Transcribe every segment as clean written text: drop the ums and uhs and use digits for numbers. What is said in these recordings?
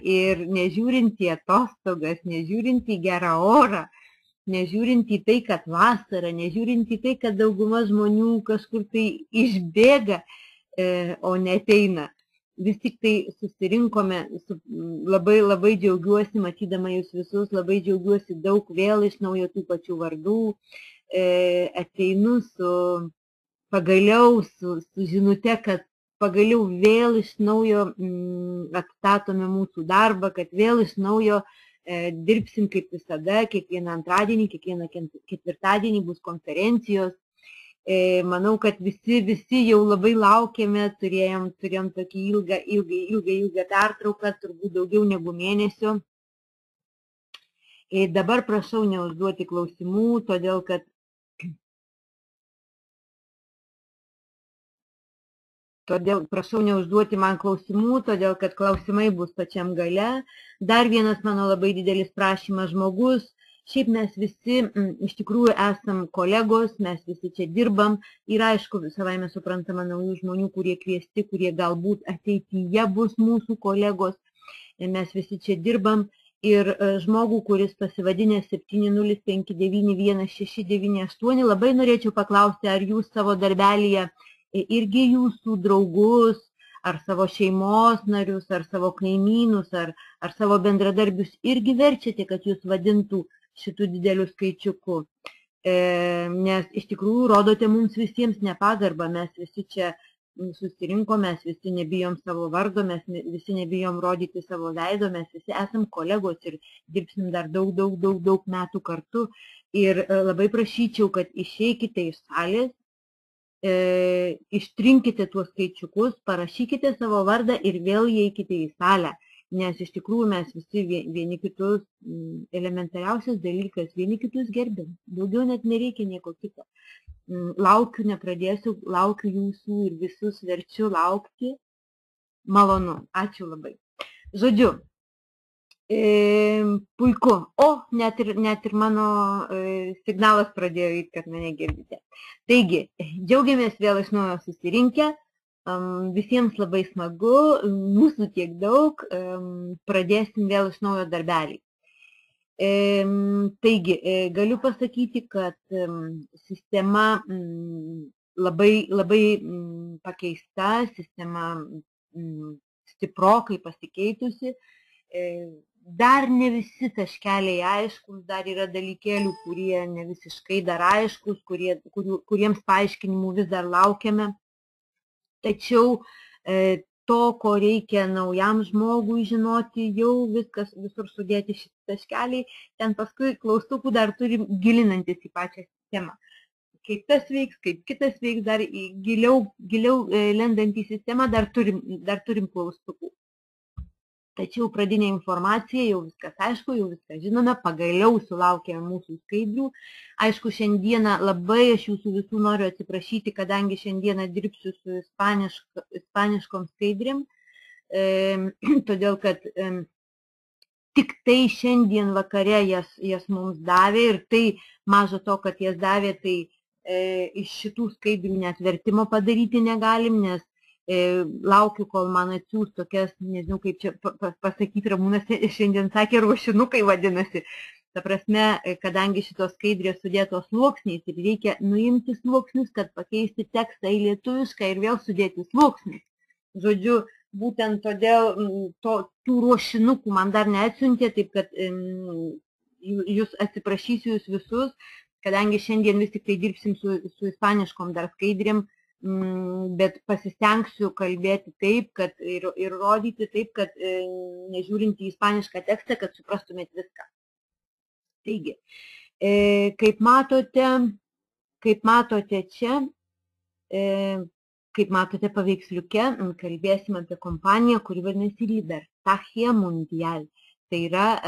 Ir nežiūrint į atostogas, nežiūrint į gerą orą, nežiūrint į tai, kad vasara, nežiūrint į tai, kad dauguma žmonių kažkur tai išbėga, o neteina. Vis tik tai susirinkome, labai džiaugiuosi, matydama jūs visus, labai džiaugiuosi daug vėl iš naujo tų pačių vardų. Ateinu pagaliau su žinute, kad pagaliau vėl iš naujo atstatome mūsų darbą, kad vėl iš naujo dirbsim kaip visada, kiekvieną antradienį, kiekvieną ketvirtadienį bus konferencijos. Manau, kad visi jau labai laukėme, turėjom tokį ilgą pertrauką, turbūt daugiau negu mėnesio. Dabar prašau neužduoti klausimų, todėl kad prašau neužduoti man klausimų, todėl kad klausimai bus pačiam gale. Dar vienas mano labai didelis prašymas žmogus. Šiaip mes visi iš tikrųjų esam kolegos, mes visi čia dirbam ir aišku, savaime suprantama naujų žmonių, kurie kviesti, kurie galbūt ateityje bus mūsų kolegos. Mes visi čia dirbam ir žmogų, kuris pasivadinė 705916698, labai norėčiau paklausti, ar jūs savo darbelyje irgi jūsų draugus, ar savo šeimos narius, ar savo kaimynus, ar savo bendradarbius irgi verčiate, kad jūs vadintų šitų didelių skaičiukų. Nes iš tikrųjų rodote mums visiems nepagarbą, mes visi čia susirinkom, mes visi nebijom savo vardo, mes visi nebijom rodyti savo veido, mes visi esam kolegos ir dirbsim dar daug metų kartu. Ir labai prašyčiau, kad išeikite iš salės, ištrinkite tuos skaičiukus, parašykite savo vardą ir vėl įeikite į salę. Nes iš tikrųjų mes visi vieni kitus, elementariausias dalykas, vieni kitus gerbėm. Daugiau net nereikia nieko kito. Laukiu, nepradėsiu, laukiu jūsų ir visus verčiu laukti. Malonu, ačiū labai. Žodžiu, puiku. O, net ir mano signalas pradėjo įti, kad mane girdite. Taigi, džiaugiamės vėl iš naujo susirinkę. Visiems labai smagu, mūsų tiek daug, pradėsim vėl iš naujo darbelį. Taigi, galiu pasakyti, kad sistema labai pakeista, sistema stiprokai pasikeitusi, dar ne visi taškeliai aiškus, dar yra dalykėlių, kurie ne visiškai dar aiškus, kuriems paaiškinimų vis dar laukiame. Tačiau to, ko reikia naujam žmogui žinoti, jau viskas visur sudėti šitą taškelį, ten paskui klaustukų dar turim gilinantis į pačią sistemą. Kaip tas veiks, kaip kitas veiks, dar giliau lendant į sistemą dar turim klaustukų. Tačiau pradinė informacija, jau viskas aišku, jau viską žinome, pagaliau sulaukėme mūsų skaidrių. Aišku, šiandieną labai aš jūsų visų noriu atsiprašyti, kadangi šiandieną dirbsiu su ispaniškom skaidrėm, todėl kad tik tai šiandien vakare jas mums davė ir tai mažo to, kad jas davė, tai iš šitų skaidrių net vertimo padaryti negalim, nes laukiu, kol man atsiūs tokias, nežinau kaip čia pasakyti, Ramūnas šiandien sakė, ruošinukai vadinasi. Ta prasme, kadangi šitos skaidrės sudėtos sluoksniais ir reikia nuimti sluoksnius, kad pakeisti tekstą į lietuvišką ir vėl sudėti sluoksnius. Žodžiu, būtent todėl tų ruošinukų man dar neatsiuntė, taip kad jūs atsiprašysiu jūs visus, kadangi šiandien vis tik tai dirbsim su ispaniškom dar skaidrėm, bet pasistengsiu kalbėti taip, kad ir rodyti taip, kad nežiūrint į ispanišką tekstą, kad suprastumėt viską. Taigi, kaip matote čia, kaip matote paveiksliuke, kalbėsim apie kompaniją, kuri vadinasi Libertagia Mundial. Tai yra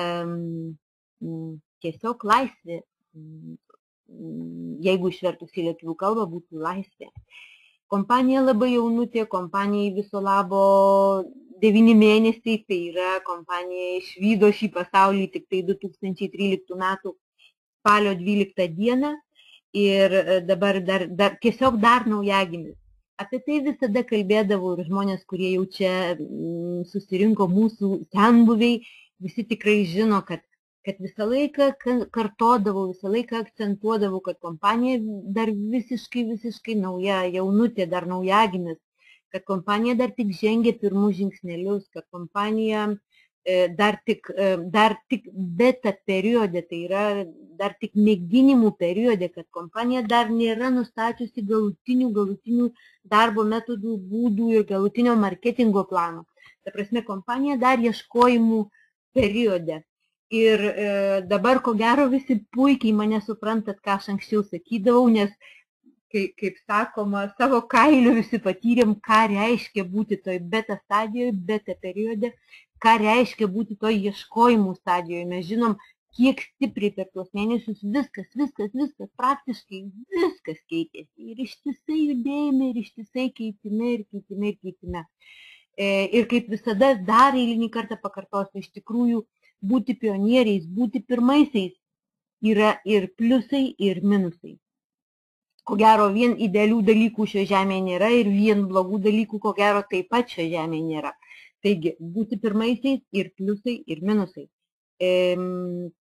tiesiog laisvė, jeigu išvertus į lietuvių kalbą būtų laisvė. Kompanija labai jaunutė, kompanijai viso labo 9 mėnesiai, tai yra kompanija išvydo šį pasaulį tik tai 2013 metų spalio 12 dieną ir dabar tiesiog dar naujagimis. Apie tai visada kalbėdavau ir žmonės, kurie jau čia susirinko mūsų senbuviai, visi tikrai žino, kad visą laiką kartodavau, visą laiką akcentuodavau, kad kompanija dar visiškai nauja, jaunutė, dar naujagimis, kad kompanija dar tik žengia pirmus žingsnelius, kad kompanija dar tik beta periode, tai yra dar tik mėginimų periode, kad kompanija dar nėra nustačiusi galutinių darbo metodų, būdų ir galutinio marketingo plano. Ta prasme, kompanija dar ieškojimų periode. Ir dabar, ko gero, visi puikiai mane suprantat, ką aš anksčiau sakydavau, nes, kaip sakoma, savo kailiu visi patyrėm, ką reiškia būti toj beta stadijoje, beta periode, ką reiškia būti toj ieškojimų stadijoje. Mes žinom, kiek stipriai per tuos mėnesius viskas, praktiškai viskas keitėsi. Ir ištisai judėjime, ir ištisai keitime. Ir kaip visada, dar eilinį kartą pakartosiu, iš tikrųjų, būti pionieriais, būti pirmaisiais yra ir pliusai, ir minusai. Ko gero, vien idealių dalykų šioje žemėje nėra ir vien blogų dalykų, ko gero, taip pat šioje žemėje nėra. Taigi, būti pirmaisiais ir pliusai, ir minusai.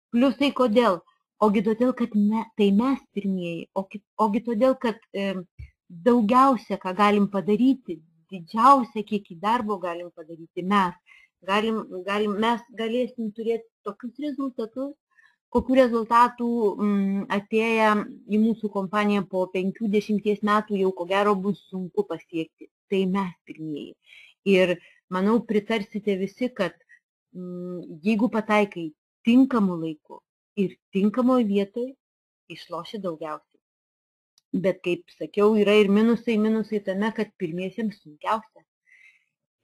Pliusai kodėl? Ogi todėl, kad tai mes pirmieji, ogi todėl, kad daugiausia, ką galim padaryti, didžiausią kiekį darbo galim padaryti mes. Mes galėsim turėti tokius rezultatus, kokių rezultatų atėję į mūsų kompaniją po 5-10 metų jau ko gero bus sunku pasiekti. Tai mes pirmieji. Ir manau, pritarsite visi, kad jeigu pataikai tinkamu laiku ir tinkamoje vietoje, išloši daugiausiai. Bet, kaip sakiau, yra ir minusai tame, kad pirmiesiems sunkiausia.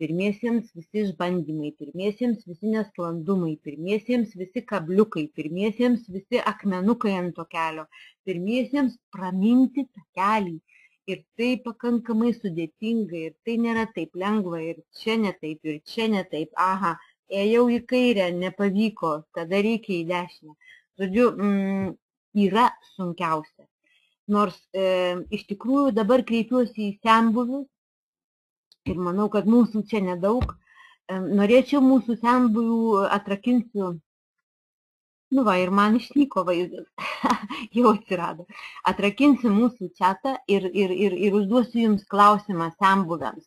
Pirmiesiems visi išbandymai, pirmiesiems visi nesklandumai, pirmiesiems visi kabliukai, pirmiesiems visi akmenukai ant to kelio, pirmiesiems praminti tą kelį. Ir tai pakankamai sudėtinga, ir tai nėra taip lengva, ir čia ne taip, ir čia ne taip. Aha, ėjau į kairę, nepavyko, tada reikia į dešinę. Žodžiu, yra sunkiausia. Nors iš tikrųjų dabar kreipiuosi į senbuvius, ir manau, kad mūsų čia nedaug. Norėčiau mūsų senbuvių atrakinsiu, ir man išnyko vaizdas, jau atsirado. Atrakinsiu mūsų chatą ir užduosiu jums klausimą senbuviams.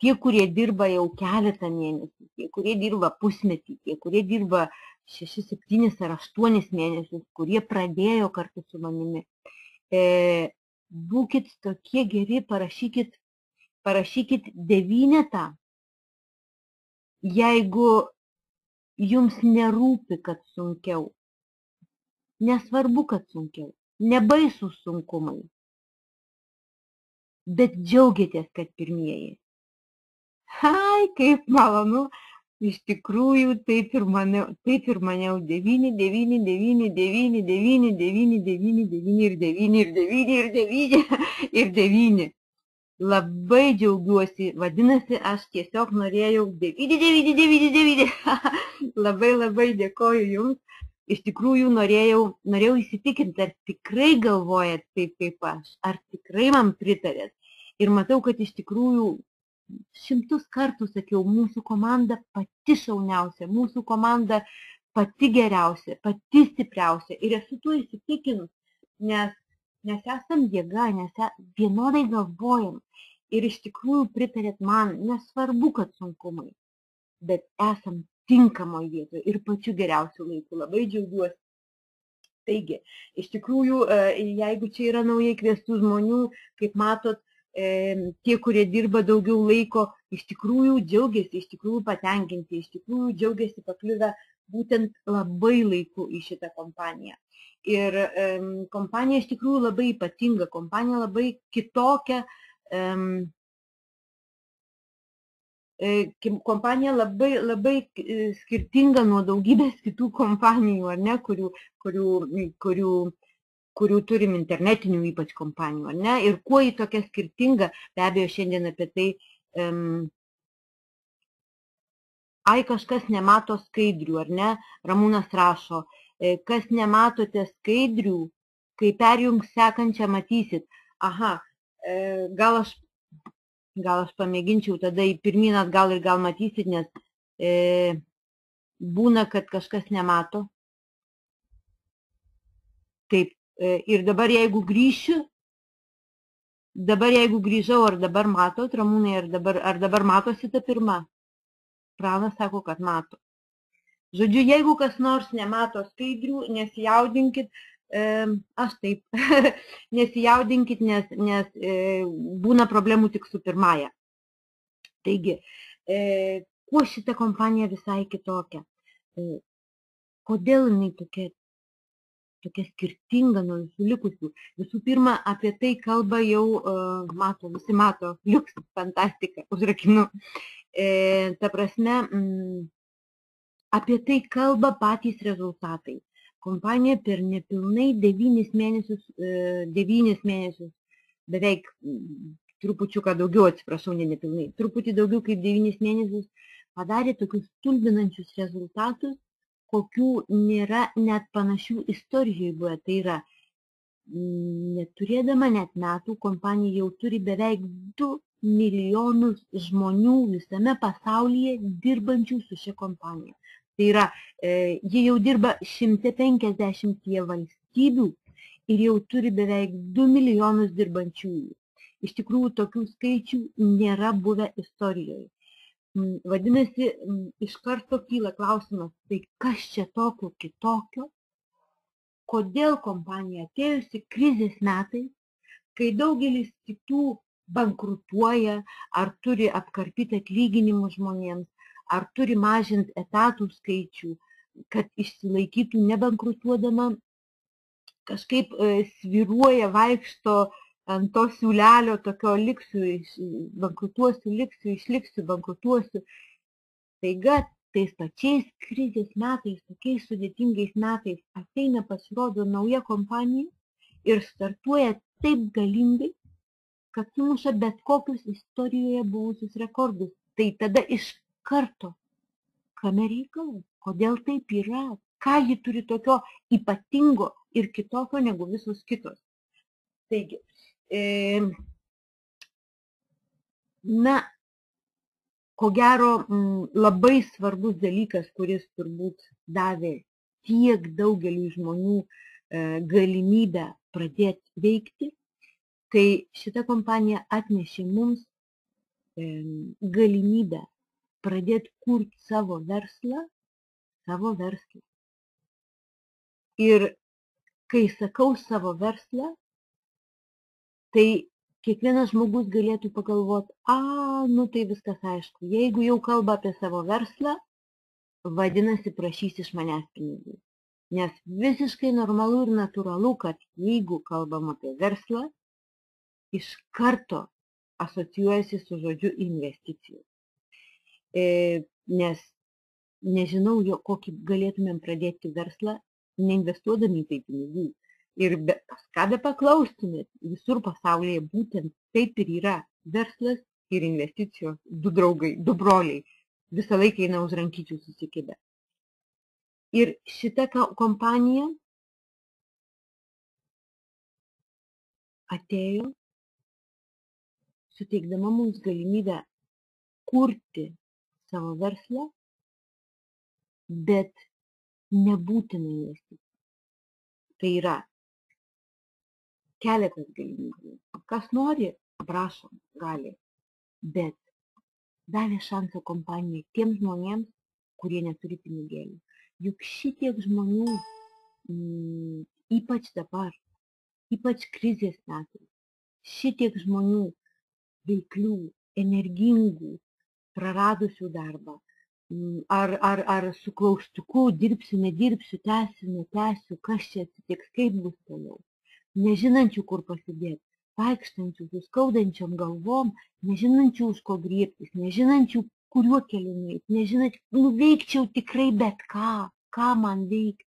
Tie, kurie dirba jau keletą mėnesių, tie, kurie dirba pusmetį, tie, kurie dirba 6, 7 ar 8 mėnesius, kurie pradėjo kartu su manimi. Būkit tokie geri, parašykit 9, jeigu jums nerūpi, kad sunkiau. Nesvarbu, kad sunkiau. Nebaisus sunkumai. Bet džiaugiatės, kad pirmieji. Hai, kaip malonu. Iš tikrųjų, taip ir maniau. 9 ir 9. Labai džiaugiuosi, vadinasi, aš tiesiog norėjau 9. Labai dėkoju jums. Iš tikrųjų norėjau įsitikinti, ar tikrai galvojat taip kaip aš, ar tikrai man pritarėt. Ir matau, kad iš tikrųjų 100 kartų sakiau, mūsų komanda pati šauniausia, mūsų komanda pati geriausia, pati stipriausia. Ir esu tuo įsitikinus, nes esam jėga, nes vienodai galvojam. Ir iš tikrųjų pritarėt man, nesvarbu, kad sunkumai, bet esam tinkamoje vietoje ir pačiu geriausiu laiku. Labai džiaugiuosi. Taigi, iš tikrųjų, jeigu čia yra naujai kviestų žmonių, kaip matot, tie, kurie dirba daugiau laiko, iš tikrųjų džiaugiasi, iš tikrųjų patenkinti, iš tikrųjų džiaugiasi pakliuvę būtent labai laiku į šitą kompaniją. Ir kompanija iš tikrųjų labai ypatinga, kompanija labai kitokia, kompanija labai skirtinga nuo daugybės kitų kompanijų, ar ne, kurių turim internetinių ypač kompanijų, ar ne, ir kuo ji tokia skirtinga, be abejo, šiandien apie tai, kažkas nemato skaidrių, ar ne, Ramūnas rašo, kas nematote skaidrių, kai perjungs sekančią matysit. Aha, gal aš gal aš pamėginčiau tada į pirmyn atgal ir gal matysit, nes būna, kad kažkas nemato. Taip, ir dabar jeigu grįšiu, jeigu grįžau, ar dabar matot, Ramūnai, ar dabar matosi ta pirma? Pranas sako, kad mato. Žodžiu, jeigu kas nors nemato skaidrių, nesijaudinkit, aš taip, nesijaudinkit, nes būna problemų tik su pirmąja. Taigi, kuo šita kompanija visai kitokia? Kodėl jinai tokia skirtinga nuo visų likusių? Visų pirma, apie tai kalba jau, visi mato, liuks, fantastika, užrakinu. Ta prasme, apie tai kalba patys rezultatai. Kompanija per nepilnai 9 mėnesius, beveik trupučiuką daugiau, atsiprašau, ne nepilnai, truputį daugiau kaip 9 mėnesius padarė tokius stulbinančius rezultatus, kokių nėra net panašių istorijoje buvę. Tai yra, neturėdama net metų, kompanija jau turi beveik 2 milijonus žmonių visame pasaulyje dirbančių su šia kompanija. Tai yra, jie jau dirba 150 valstybių ir jau turi beveik 2 milijonus dirbančiųjų. Iš tikrųjų, tokių skaičių nėra buvę istorijoje. Vadinasi, iš karto kyla klausimas, tai kas čia tokio kitokio? Kodėl kompanija atėjusi krizės metais, kai daugelis kitų bankrutuoja, ar turi apkarpyti atlyginimus žmonėms, ar turi mažinti etatų skaičių, kad išsilaikytų nebankrutuodama, kažkaip sviruoja, vaikšto ant to siūlelio tokio bankrutuosiu, išliksiu, bankrutuosiu. Taiga tais pačiais krizės metais, tokiais sudėtingais metais ateina, pasirodo nauja kompanija ir startuoja taip galingai, kad sumuša bet kokius istorijoje buvusius rekordus. Tai tada iš karto, kame reikalas, kodėl taip yra, ką ji turi tokio ypatingo ir kitokio negu visos kitos. Taigi, ko gero, labai svarbus dalykas, kuris turbūt davė tiek daugeliu žmonių galimybę pradėti veikti, tai šita kompanija atnešė mums galimybę pradėti kurti savo verslą. Ir kai sakau savo verslą, tai kiekvienas žmogus galėtų pagalvoti, tai viskas aišku, jeigu jau kalba apie savo verslą, vadinasi, prašys iš manęs pinigų. Nes visiškai normalu ir natūralu, kad jeigu kalbam apie verslą, iš karto asocijuojasi su žodžiu investicijų. Nes nežinau, kokį galėtumėm pradėti verslą, neinvestuodami į tai pinigų. Ir ką be paklaustumėt, visur pasaulyje būtent taip ir yra. Verslas ir investicijos, 2 draugai, 2 broliai, visą laiką eina už rankyčių susikibę. Ir šita kompanija atėjo, suteikdama mums galimybę kurti savo verslą, bet nebūtina investicijų. Tai yra keletas galimybių. Kas nori, prašom, gali. Bet davė šansą kompanijai tiems žmonėms, kurie neturi pinigėlių. Juk šitiek žmonių, ypač dabar, ypač krizės metais, šitiek žmonių veiklių, energingų, praradusių darbą, ar su klaustuku dirbsiu, nedirbsiu, tęsiu, netęsiu, kas čia atsitiks, kaip bus toliau, nežinančių, kur pasidėti, vaikštančių su skaudančiom galvom, nežinančių, už ko griebtis, nežinančių, kuriuo keliu nueiti, nežinančių, nuveikčiau tikrai bet ką man veikti.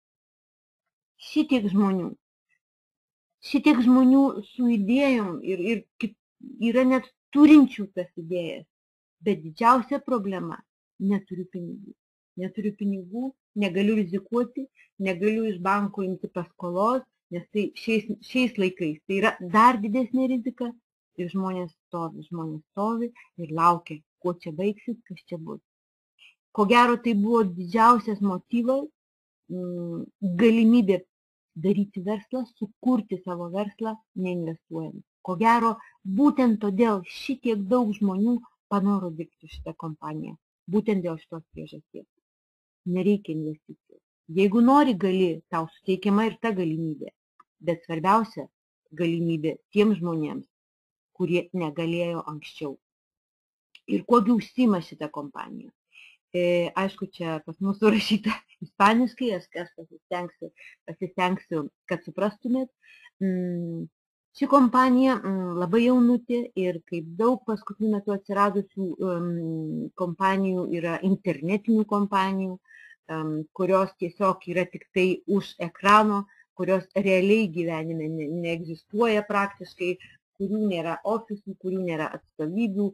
Šitiek žmonių su idėjom ir yra net turinčių tas idėjas, bet didžiausia problema – neturiu pinigų. Neturiu pinigų, negaliu rizikuoti, negaliu iš banko imti paskolos, nes tai šiais laikais tai yra dar didesnė rizika ir žmonės stovi ir laukia, kuo čia baigsis, kas čia bus. Ko gero, tai buvo didžiausias motyvas, galimybė daryti verslą, sukurti savo verslą, neinvestuojant. Ko gero, būtent todėl šitiek daug žmonių panoro dirbti šitą kompaniją. Būtent dėl šitos priežasties. Nereikia investicijų. Jeigu nori, gali, tau suteikiama ir ta galimybė. Bet svarbiausia galimybė tiems žmonėms, kurie negalėjo anksčiau. Ir kuogi užsiima šitą kompaniją. Aišku, čia pas mus surašyta ispaniškai, aš pasistengsiu, kad suprastumėt. Ši kompanija labai jaunutė ir kaip daug paskutiniu metu atsiradusių kompanijų yra internetinių kompanijų, kurios tiesiog yra tik tai už ekrano, kurios realiai gyvenime neegzistuoja praktiškai, kurių nėra ofisų, kurių nėra atstovybių.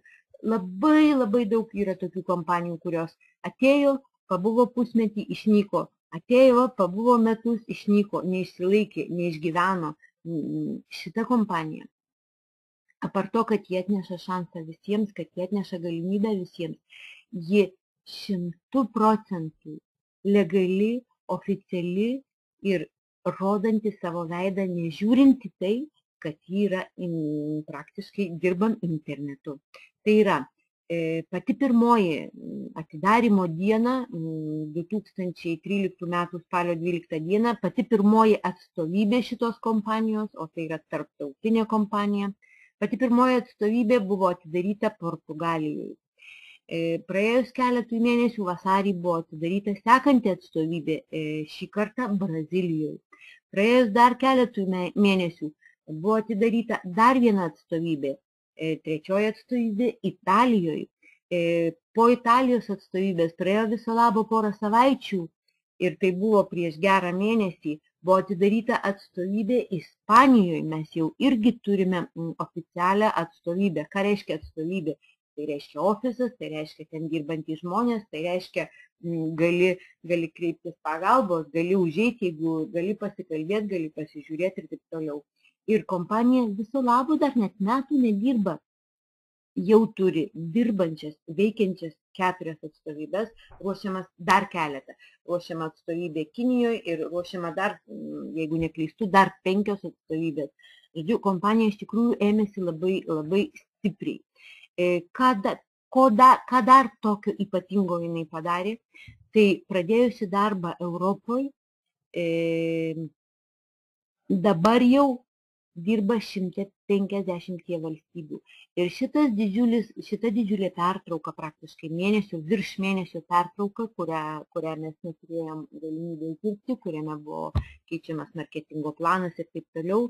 Labai daug yra tokių kompanijų, kurios atėjo, pabuvo pusmetį, išnyko, atėjo, pabuvo metus, išnyko, neišsilaikė, neišgyveno. Šita kompanija, apart to, kad jie atneša šansą visiems, kad jie atneša galimybę visiems, ji 100% legali, oficiali ir rodanti savo veidą, nežiūrinti tai, kad ji yra praktiškai dirbam internetu. Tai yra pati pirmoji atidarymo diena, 2013 m. spalio 12 d. pati pirmoji atstovybė šitos kompanijos, o tai yra tarptautinė kompanija, pati pirmoji atstovybė buvo atidaryta Portugalijoje. Praėjus keletui mėnesių vasarį buvo atidaryta sekanti atstovybė, šį kartą Brazilijoje. Praėjus dar keletui mėnesių buvo atidaryta dar viena atstovybė, trečioji atstovybė Italijoje. Po Italijos atstovybės praėjo viso labo porą savaičių ir tai buvo prieš gerą mėnesį, buvo atidaryta atstovybė Ispanijoje. Mes jau irgi turime oficialią atstovybę. Ką reiškia atstovybė? Tai reiškia ofisas, tai reiškia ten dirbantys žmonės, tai reiškia gali kreiptis pagalbos, gali užeiti, jeigu gali pasikalbėti, gali pasižiūrėti ir taip toliau. Ir kompanija viso labo dar net metų nedirba. Jau turi dirbančias, veikiančias 4 atstovybės, ruošiamas dar keletą. Ruošiama atstovybė Kinijoje ir ruošiama dar, jeigu neklystu, dar 5 atstovybės. Žodžiu, kompanija iš tikrųjų ėmėsi labai stipriai. Ką dar tokio ypatingo jinai padarė? Tai pradėjusi darbą Europoje, dabar jau dirba 150 valstybių. Ir šita didžiulė pertrauka, praktiškai virš mėnesio pertrauka, kurią mes neturėjom galimybę dirbti, kuriame buvo keičiamas marketingo planas ir taip toliau.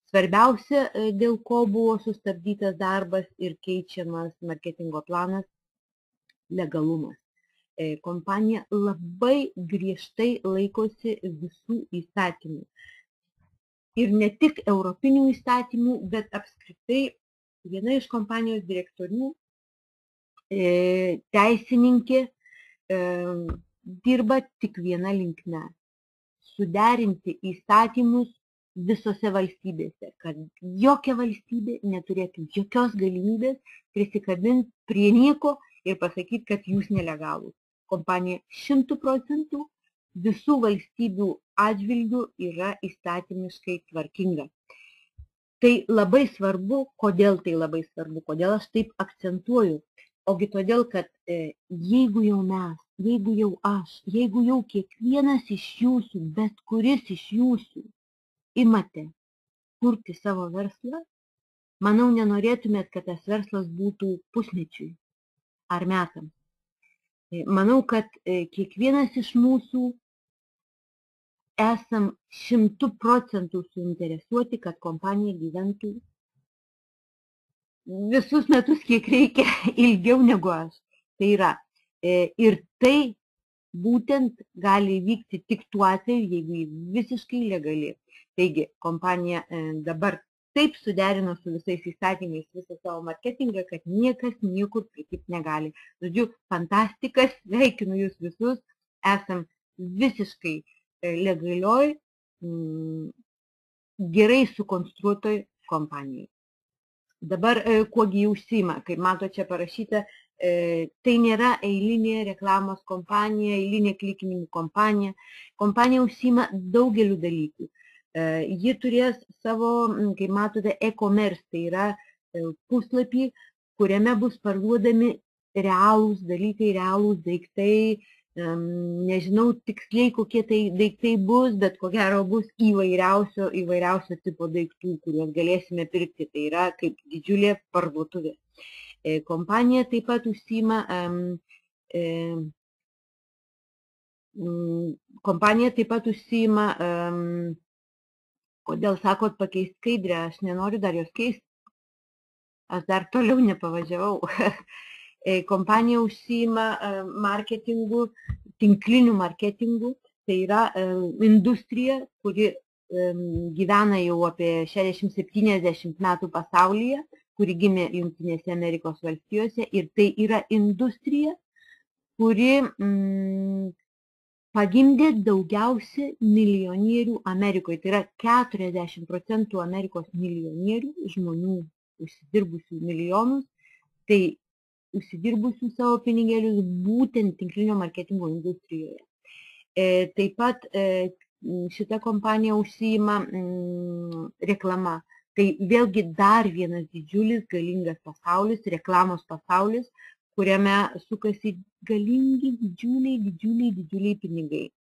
Svarbiausia, dėl ko buvo sustabdytas darbas ir keičiamas marketingo planas, legalumas. Kompanija labai griežtai laikosi visų įstatymų. Ir ne tik europinių įstatymų, bet apskritai viena iš kompanijos direktorių, teisininkė, dirba tik viena linkme - suderinti įstatymus visose valstybėse, kad jokia valstybė neturėtų jokios galimybės prisikabinti prie nieko ir pasakyti, kad jūs nelegalūs. Kompanija 100% visų valstybių atžvilgių yra įstatymiškai tvarkinga. Tai labai svarbu. Kodėl tai labai svarbu? Kodėl aš taip akcentuoju? Ogi todėl, kad jeigu jau mes, jeigu jau aš, jeigu jau kiekvienas iš jūsų, bet kuris iš jūsų imate kurti savo verslą, manau, nenorėtumėt, kad tas verslas būtų pusmečiui ar metams. Manau, kad kiekvienas iš mūsų esam 100% suinteresuoti, kad kompanija gyventų visus metus, kiek reikia, ilgiau negu aš. Tai yra, ir tai būtent gali vykti tik tuo atveju, jeigu ji visiškai legali. Taigi, kompanija dabar taip suderino su visais įstatymais visą savo marketingą, kad niekas niekur prikibti negali. Žodžiu, fantastikas, sveikinu jūs visus, esam visiškai legalioj, gerai sukonstruotoj kompanijai. Dabar kuogi užsiima, kaip mato čia parašyta, tai nėra eilinė reklamos kompanija, eilinė klikinimų kompanija. Kompanija užsiima daugeliu dalykų. Ji turės savo, kaip matote, e-commerce, tai yra puslapį, kuriame bus parduodami realūs dalykai, realūs daiktai. Nežinau tiksliai, kokie tai daiktai bus, bet ko gero bus įvairiausio tipo daiktų, kuriuos galėsime pirkti. Tai yra kaip didžiulė parduotuvė. Kompanija taip pat užsiima kodėl sakot pakeisti skaidrę, aš nenoriu dar jos keisti, aš dar toliau nepavažiavau. Kompanija užsiima marketingu, tinkliniu marketingu, tai yra industrija, kuri gyvena jau apie 60-70 metų pasaulyje, kuri gimė Jungtinėse Amerikos valstijose, ir tai yra industrija, kuri pagimdė daugiausia milijonierių Amerikoje. Tai yra 40% Amerikos milijonierių, žmonių užsidirbusių milijonus, tai užsidirbusių savo pinigėlius būtent tinklinio marketingo industrijoje. Taip pat šita kompanija užsiima reklama. Tai vėlgi dar vienas didžiulis, galingas pasaulis, reklamos pasaulis, kuriame sukasi galingi, didžiuliai pinigai.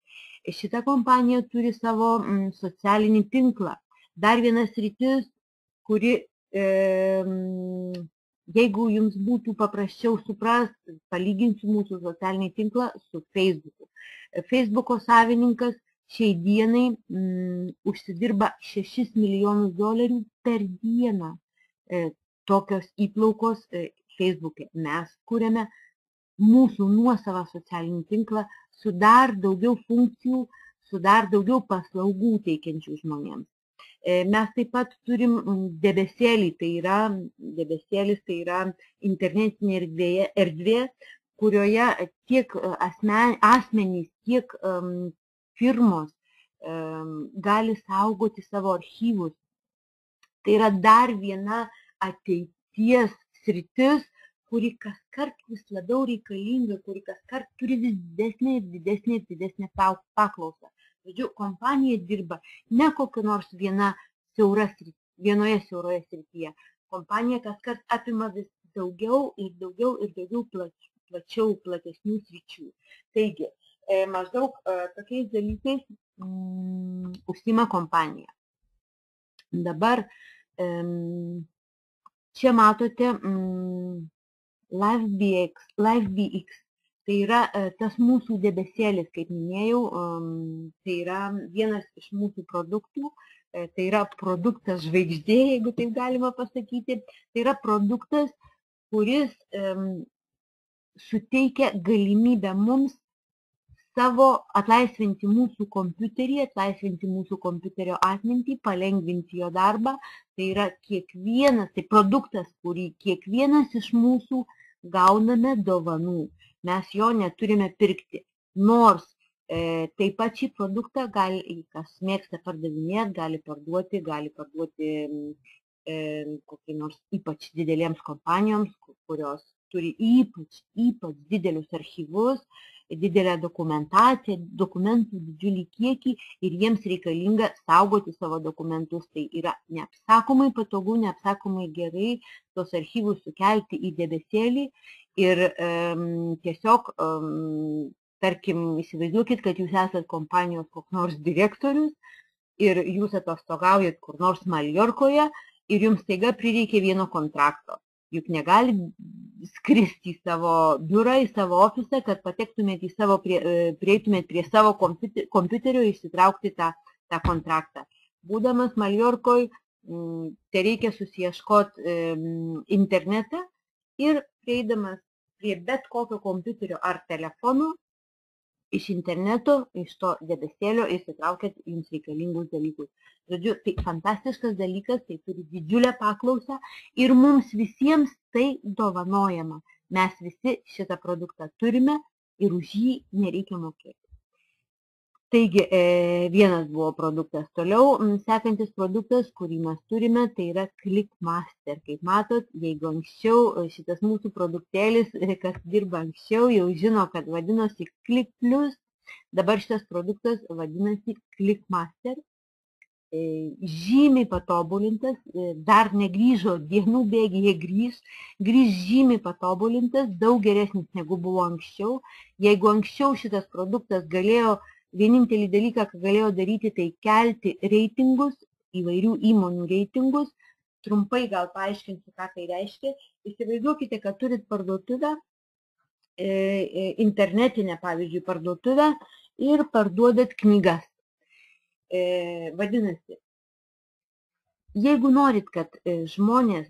Šita kompanija turi savo socialinį tinklą. Dar vienas sritis, kuri jeigu jums būtų paprasčiau suprasti, palyginsiu mūsų socialinį tinklą su Facebooku. Facebooko savininkas šiai dienai užsidirba $6 milijonus per dieną tokios įplaukos Facebook'e. Mes kuriame mūsų nuosavą socialinį tinklą su dar daugiau funkcijų, su dar daugiau paslaugų teikiančių žmonėms. Mes taip pat turim debesėlį, debesėlis tai yra internetinė erdvė, kurioje tiek asmenys, tiek firmos gali saugoti savo archyvus. Tai yra dar viena ateities sritis, kuri kaskart vis labiau reikalinga, kuri kaskart turi vis didesnę paklausą. Žodžiu, kompanija dirba ne kokia nors vienoje siauroje srityje. Kompanija kaskart apima vis daugiau platesnių sričių. Taigi, maždaug tokiais dalykais užsiima kompanija. Dabar čia matote LiveBX. Tai yra tas mūsų debesėlis, kaip minėjau, tai yra vienas iš mūsų produktų, tai yra produktas žvaigždė, jeigu taip galima pasakyti. Tai yra produktas, kuris suteikia galimybę mums atlaisvinti mūsų kompiuterį, atlaisvinti mūsų kompiuterio atmintį, palengvinti jo darbą. Tai yra produktas, kurį kiekvienas iš mūsų gauname dovanų. Mes jo neturime pirkti. Nors taip pat šį produktą, kas mėgsta pardavinėti, gali parduoti kokiai nors ypač didelėms kompanijoms, kurios turi ypač didelius archyvus, didelę dokumentaciją, dokumentų didžiulį kiekį ir jiems reikalinga saugoti savo dokumentus. Tai yra neapsakomai patogu, neapsakomai gerai tos archyvus sukelti į debesėlį ir tiesiog, tarkim, įsivaizduokit, kad jūs esat kompanijos koks nors direktorius ir jūs atostogaujat kur nors Maljorkoje ir jums staiga prireikia vieno kontrakto. Juk negali skristi į savo biurą, į savo ofisą, kad prieitumėt prie savo kompiuterio ir išsitraukti tą kontraktą. Būdamas Maljorkoje, tai reikia susiieškoti internetą ir prieidamas prie bet kokio kompiuterio ar telefono, iš interneto, iš to debesėlio išsitraukėt jums reikalingus dalykus. Žodžiu, tai fantastiškas dalykas, tai turi didžiulę paklausą ir mums visiems tai dovanojama. Mes visi šitą produktą turime ir už jį nereikia mokėti. Taigi, vienas buvo produktas. Toliau, sekantis produktas, kurį mes turime, tai yra ClickMaster. Kaip matot, jeigu anksčiau šitas mūsų produktėlis, kas dirba anksčiau, jau žino, kad vadinosi ClickPlus, dabar šitas produktas vadinasi ClickMaster. Žymiai patobulintas, dar negrįžo dienų bėgyje, grįž žymiai patobulintas, daug geresnis negu buvo anksčiau. Jeigu anksčiau šitas produktas galėjo, vienintelį dalyką, ką galėjo daryti, tai kelti reitingus, įvairių įmonių reitingus, trumpai gal paaiškinsiu, ką tai reiškia. Įsivaizduokite, kad turit parduotuvę, internetinę, pavyzdžiui, parduotuvę ir parduodat knygas. Vadinasi, jeigu norit, kad žmonės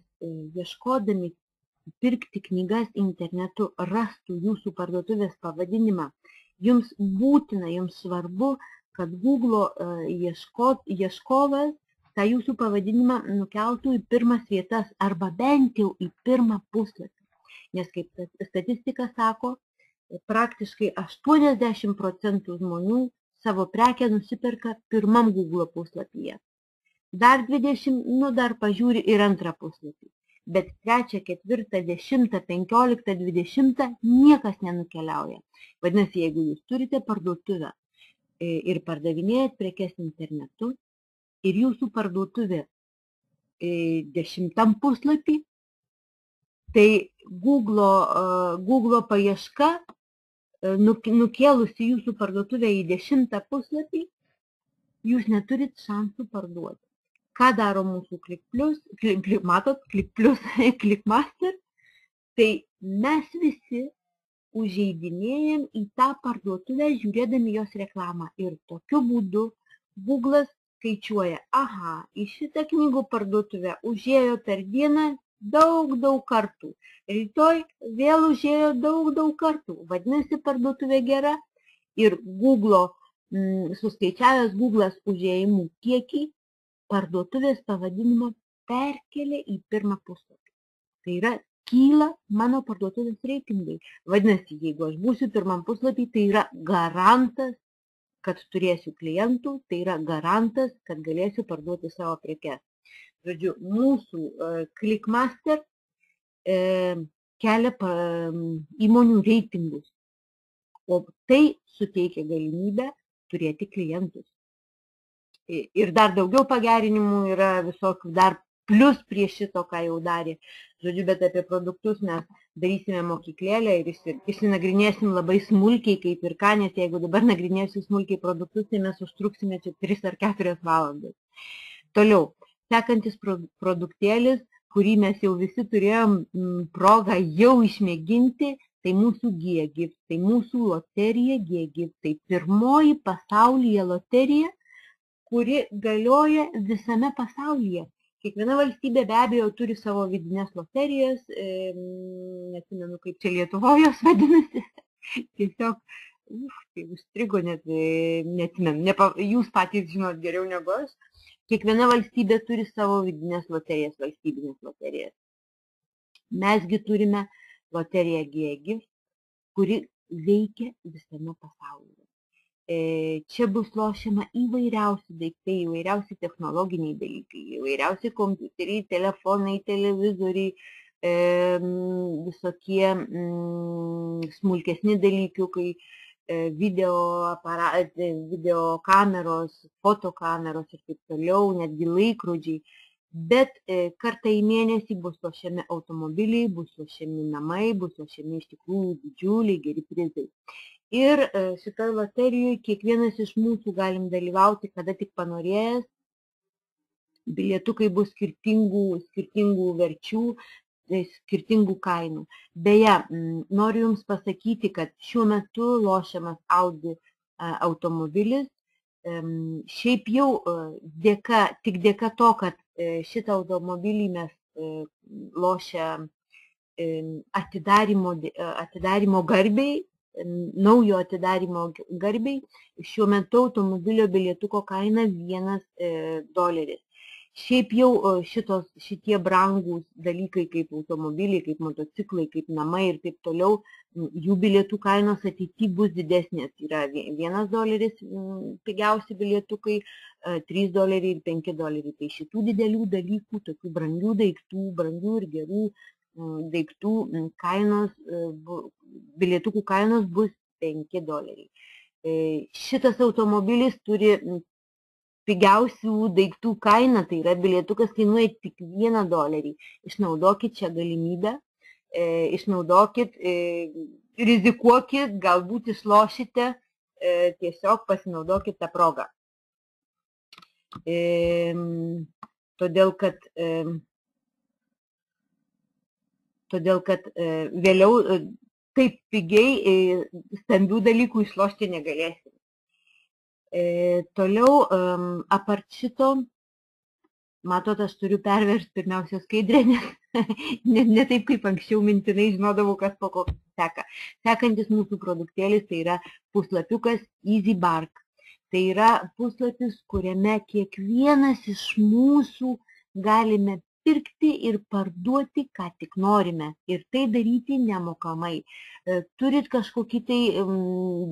ieškodami pirkti knygas internetu rastų jūsų parduotuvės pavadinimą, jums būtina, jums svarbu, kad Google ieškovas tą jūsų pavadinimą nukeltų į pirmas vietas arba bent jau į pirmą puslapį. Nes kaip statistika sako, praktiškai 80% žmonių savo prekę nusiperka pirmam Google puslapyje. Dar 20, dar pažiūri ir antrą puslapį. Bet 3, 4, 10, 15, 20 niekas nenukeliauja. Vadinasi, jeigu jūs turite parduotuvę ir pardavinėjat prekes internetu ir jūsų parduotuvė 10 puslapį, tai Google paieška nukėlusi jūsų parduotuvę į 10 puslapį, jūs neturit šansų parduoti. Ką daro mūsų ClickPlus, matot, ClickMaster, tai mes visi užeidinėjam į tą parduotuvę žiūrėdami jos reklamą ir tokiu būdu Google'as skaičiuoja, aha, į šitą knygų parduotuvę užėjo per dieną daug kartų. Rytoj vėl užėjo daug kartų. Vadinasi, parduotuvė gera ir suskaičiavęs Google'as užėjimų kiekį, parduotuvės pavadinimą perkelia į pirmą puslapį. Tai yra, kyla mano parduotuvės reitingai. Vadinasi, jeigu aš būsiu pirmam puslapį, tai yra garantas, kad turėsiu klientų, tai yra garantas, kad galėsiu parduoti savo prekes. Žodžiu, mūsų ClickMaster kelia įmonių reitingus, o tai suteikia galimybę turėti klientus. Ir dar daugiau pagerinimų yra visokių, dar plus prie šito, ką jau darė. Žodžiu, bet apie produktus mes darysime mokyklėlę ir išsinagrinėsim labai smulkiai, kaip ir ką, nes jeigu dabar nagrinėsiu smulkiai produktus, tai mes užtruksime čia 3 ar 4 valandas. Toliau. Sekantis produktėlis, kurį mes jau visi turėjom progą jau išmėginti, tai mūsų GiveGift, tai mūsų loterija GiveGift. Tai pirmoji pasaulyje loterija, kuri galioja visame pasaulyje. Kiekviena valstybė be abejo turi savo vidinės loterijas, neatsimenu, kaip čia Lietuvoje jos vadinasi, tiesiog, tai užstrigo, neatsimenu, jūs patys žinot geriau negu aš. Kiekviena valstybė turi savo vidinės loterijas, valstybinės loterijas. Mesgi turime loteriją GiveGift, kuri veikia visame pasaulyje. Čia bus lošiama įvairiausi daiktai, įvairiausi technologiniai dalykai, įvairiausi kompiuteriai, telefonai, televizoriai, visokie smulkesni dalykiukai, video kameros, fotokameros ir taip toliau, netgi laikrodžiai. Bet kartą į mėnesį bus lošiami automobiliai, bus lošiami namai, bus lošiami iš tikrųjų didžiuliai geri prizai. Ir šitoje loterijoje kiekvienas iš mūsų galim dalyvauti, kada tik panorėjęs. Bilietukai bus skirtingų verčių, skirtingų kainų. Beje, noriu Jums pasakyti, kad šiuo metu lošiamas Audi automobilis. Šiaip jau tik dėka to, kad šitą automobilį mes lošia atidarymo garbiai, naujo atidarymo garbiai, šiuo metu automobilio bilietuko kaina $1. Šiaip jau šitie brangūs dalykai kaip automobiliai, kaip motociklai, kaip namai ir taip toliau, jų bilietų kainos ateityje bus didesnės. Yra $1 pigiausi bilietukai, $3 ir $5. Tai šitų didelių dalykų, tokių brangių daiktų, brangių ir gerų daiktų kainos, bilietukų kainos bus $5. Šitas automobilis turi pigiausių daiktų kaina, tai yra bilietukas kainuoja tik $1. Išnaudokit šią galimybę, išnaudokit, rizikuokit, galbūt išlošite, tiesiog pasinaudokit tą progą. Todėl kad vėliau taip pigiai stambių dalykų išlošti negalėsim. Toliau, apart šito, matot, aš turiu perversti pirmiausia skaidrę, nes ne taip kaip anksčiau mintinai žinodavau, kas po ko seka. Sekantis mūsų produktėlis tai yra puslapiukas EasyBark. Tai yra puslapis, kuriame kiekvienas iš mūsų galime pirkti ir parduoti, ką tik norime. Ir tai daryti nemokamai. Turit kažkokį tai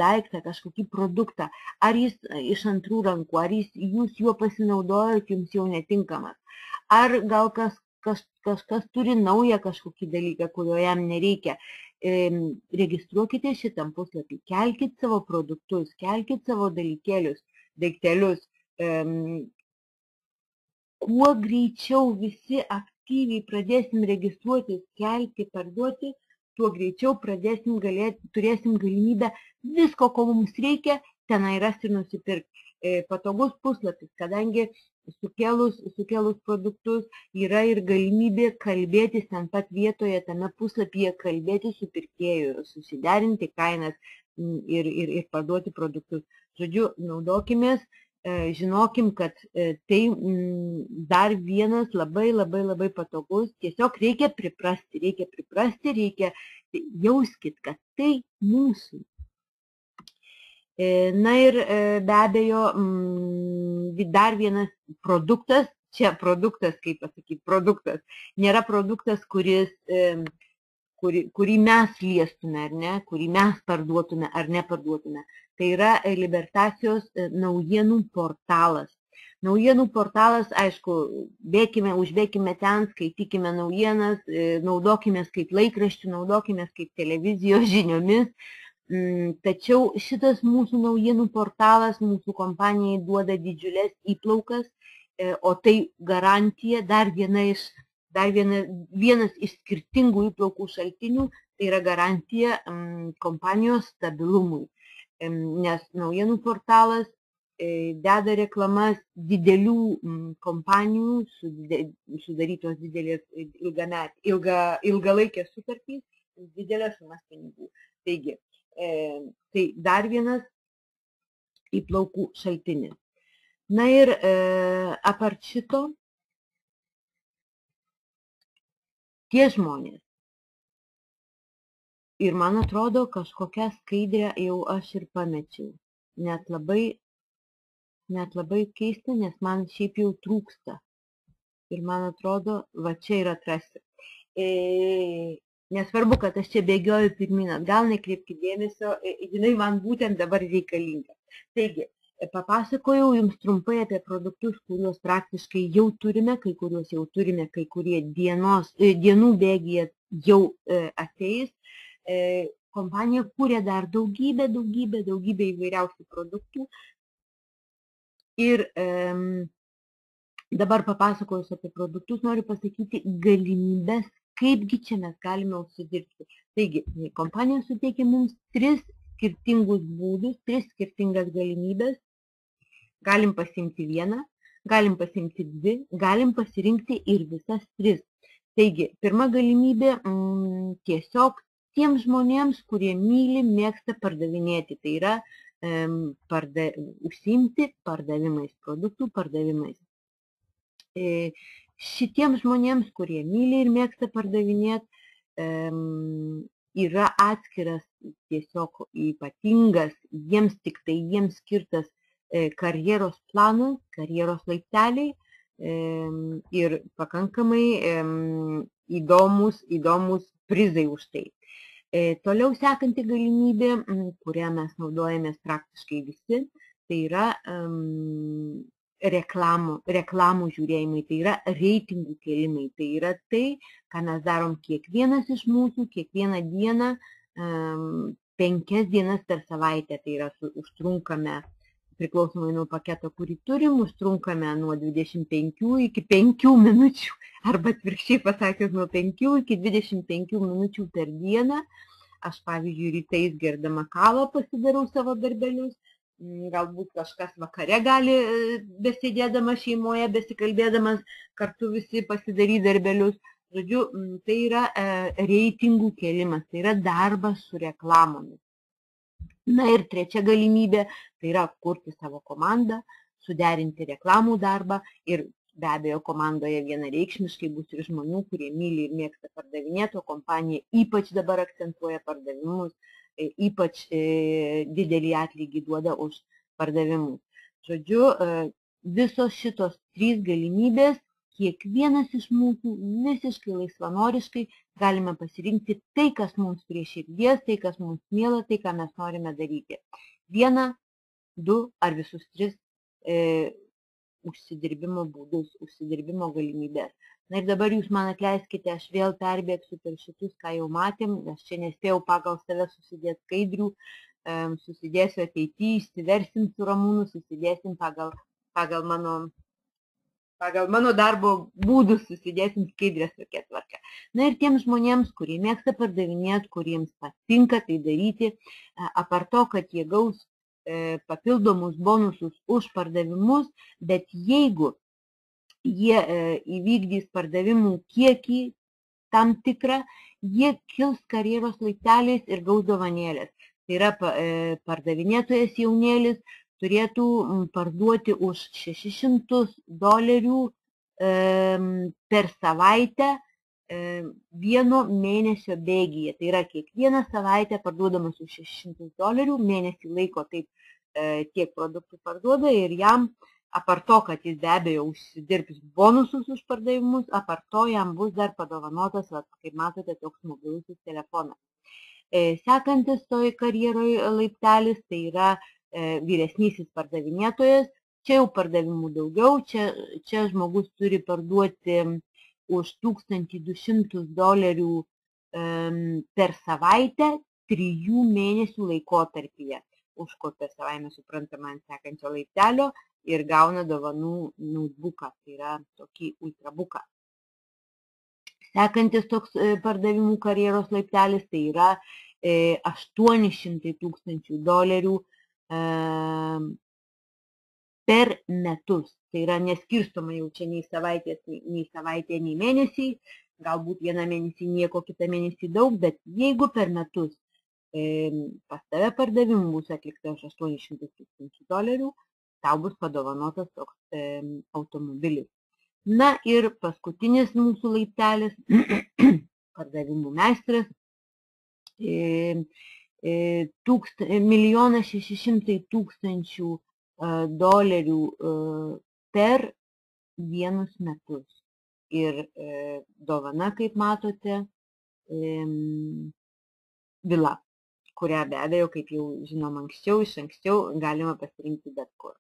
daiktą, kažkokį produktą, ar jis iš antrų rankų, ar jūs juo pasinaudojot, jums jau netinkamas. Ar gal kažkas turi naują kažkokį dalyką, kurio jam nereikia. Registruokite šitam puslapį, kelkit savo produktus, kelkit savo daiktelius. Kuo greičiau visi aktyviai pradėsim registruotis, kelti, parduoti, tuo greičiau turėsim galimybę visko, ko mums reikia, tenai rasti ir nusipirkti. Patogus puslapis, kadangi sukėlus produktus yra ir galimybė kalbėtis ten pat vietoje, tame puslapyje kalbėti su pirkėju, susiderinti kainas ir parduoti produktus. Žodžiu, naudokimės. Žinokim, kad tai dar vienas labai patogus, tiesiog reikia priprasti, reikia jauskit, kad tai mūsų. Na ir be abejo, dar vienas produktas, čia produktas, kaip pasakyti, produktas, nėra produktas, kurį mes liestume, ar ne, kurį mes parduotume ar neparduotume. Tai yra Libertacijos naujienų portalas. Naujienų portalas, aišku, užbėkime ten, skaitykime naujienas, naudokime kaip laikraščių, naudokime kaip televizijos žiniomis. Tačiau šitas mūsų naujienų portalas mūsų kompanijai duoda didžiulės įplaukas, o tai garantija, vienas iš skirtingų įplaukų šaltinių, tai yra garantija kompanijos stabilumui. Nes naujienų portalas deda reklamas didelių kompanijų, sudarytos didelės ilgalaikės sutartys, didelės sumas pinigų. Taigi, tai dar vienas įplaukų šaltinis. Na ir apart šito, tie žmonės, ir man atrodo, kažkokią skaidrę jau aš ir pamečiau. Net labai keista, nes man šiaip jau trūksta. Ir man atrodo, va čia ir atrasti. Nesvarbu, kad aš čia bėgioju pirmin atgal, nekreipkite dėmesio, jinai man būtent dabar reikalinga. Taigi, papasakojau jums trumpai apie produktus, kuriuos praktiškai jau turime, kai kuriuos jau turime, kai kurie dienų bėgyje jau ateis. Kompanija kūrė dar daugybę įvairiausių produktų. Ir dabar papasakojus apie produktus, noriu pasakyti galimybės, kaipgi čia mes galime užsidirbti. Taigi, kompanija suteikia mums 3 skirtingus būdus, 3 skirtingas galimybės. Galim pasiimti vieną, galim pasiimti 2, galim pasirinkti ir visas 3. Taigi, pirma galimybė tiesiog tiems žmonėms, kurie myli, mėgsta pardavinėti. Tai yra užsiimti pardavimais, produktų pardavimais. Šitiems žmonėms, kurie myli ir mėgsta pardavinėti, yra atskiras, tiesiog ypatingas, jiems skirtas karjeros planas, karjeros laipteliai, ir pakankamai įdomus prizai už tai. Toliau sekanti galimybė, kurią mes naudojamės praktiškai visi, tai yra reklamų žiūrėjimai, tai yra reitingų kėlimai. Tai yra tai, ką mes darom kiekvienas iš mūsų, kiekvieną dieną, 5 dienas per savaitę. Tai yra užtrunkame, priklausomai nuo paketo, kurį turim, užtrunkame nuo 25 iki 5 minučių, arba atvirkščiai pasakius nuo 5 iki 25 minučių per dieną. Aš, pavyzdžiui, rytais gerdama kavą pasidarau savo darbelius, galbūt kažkas vakare gali, besėdėdamas šeimoje, besikalbėdamas, kartu visi pasidaryti darbelius. Žodžiu, tai yra reitingų kėlimas, tai yra darbas su reklamomis. Na ir trečia galimybė, tai yra kurti savo komandą, suderinti reklamų darbą ir be abejo komandoje vienareikšmiškai bus ir žmonių, kurie myli ir mėgsta pardavinėti, o kompanija ypač dabar akcentuoja pardavimus, ypač didelį atlygį duoda už pardavimus. Žodžiu, visos šitos 3 galimybės, kiekvienas iš mūsų visiškai laisvanoriškai galime pasirinkti tai, kas mums prie širdies, tai, kas mums miela, tai, ką mes norime daryti. 1, 2 ar visus 3 užsidirbimo būdus, užsidirbimo galimybės. Na ir dabar jūs man atleiskite, aš vėl perbėgsiu per šitus, ką jau matėm, aš čia nespėjau pagal save susidėti skaidrių, susidėsiu ateityje, išsiversim su Ramūnu, susidėsim pagal mano darbo būdus, susidėsim skaidrės tokia tvarka. Na ir tiems žmonėms, kurie mėgsta pardavinėti, kuriems patinka tai daryti, apart to, kad jie gaus papildomus bonusus už pardavimus, bet jeigu jie įvykdys pardavimų kiekį tam tikrą, jie kils karjeros laipteliais ir gaus dovanėlės. Tai yra pardavinėtojas jaunėlis turėtų parduoti už $600 per savaitę 1 mėnesio bėgyje. Tai yra kiekvieną savaitę parduodamas už $600, mėnesį laiko taip tiek produktų parduoda ir jam, apart to, kad jis be abejo užsidirbs bonusus už pardavimus, apart to jam bus dar padovanotas, kaip matote, toks mobilusis telefonas. Sekantis toj karjeroje laiptelis, tai yra vyresnysis pardavinėtojas. Čia jau pardavimų daugiau, čia žmogus turi parduoti už $1200 per savaitę 3 mėnesių laikotarpyje. Užkopia savaime suprantama ant sekančio laiptelio ir gauna dovanų notebooką, tai yra tokį ultrabooką. Sekantis toks pardavimų karjeros laiptelis, tai yra $800,000 per metus. Tai yra neskirstoma jau čia nei savaitė, nei mėnesiai, galbūt vieną mėnesį nieko, kitą mėnesį daug, bet jeigu per metus pas tave pardavimų bus atlikta už $800,000, tau bus padovanotas toks automobilis. Na ir paskutinis mūsų laiptelis, pardavimų meistras, $1,600,000 per 1 metus. Ir dovana, kaip matote, vila, kurią be abejo, kaip jau žinom iš anksčiau, galima pasirinkti bet kur.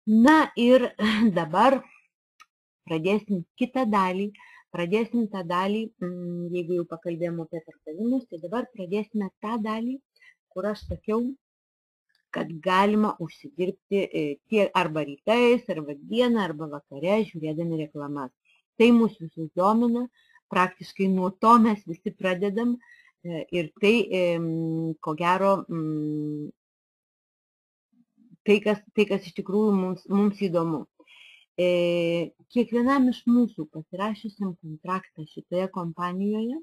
Na ir dabar pradėsim kitą dalį. Pradėsim tą dalį, jeigu jau pakalbėjome apie pardavimus, tai dabar pradėsime tą dalį, kur aš sakiau, kad galima užsidirbti tiek arba rytais, arba dieną, arba vakare, žiūrėdami reklamas. Tai mus visus domina, praktiškai nuo to mes visi pradedam ir tai, ko gero, tai, kas iš tikrųjų mums įdomu. Kiekvienam iš mūsų pasirašysim kontraktą šitoje kompanijoje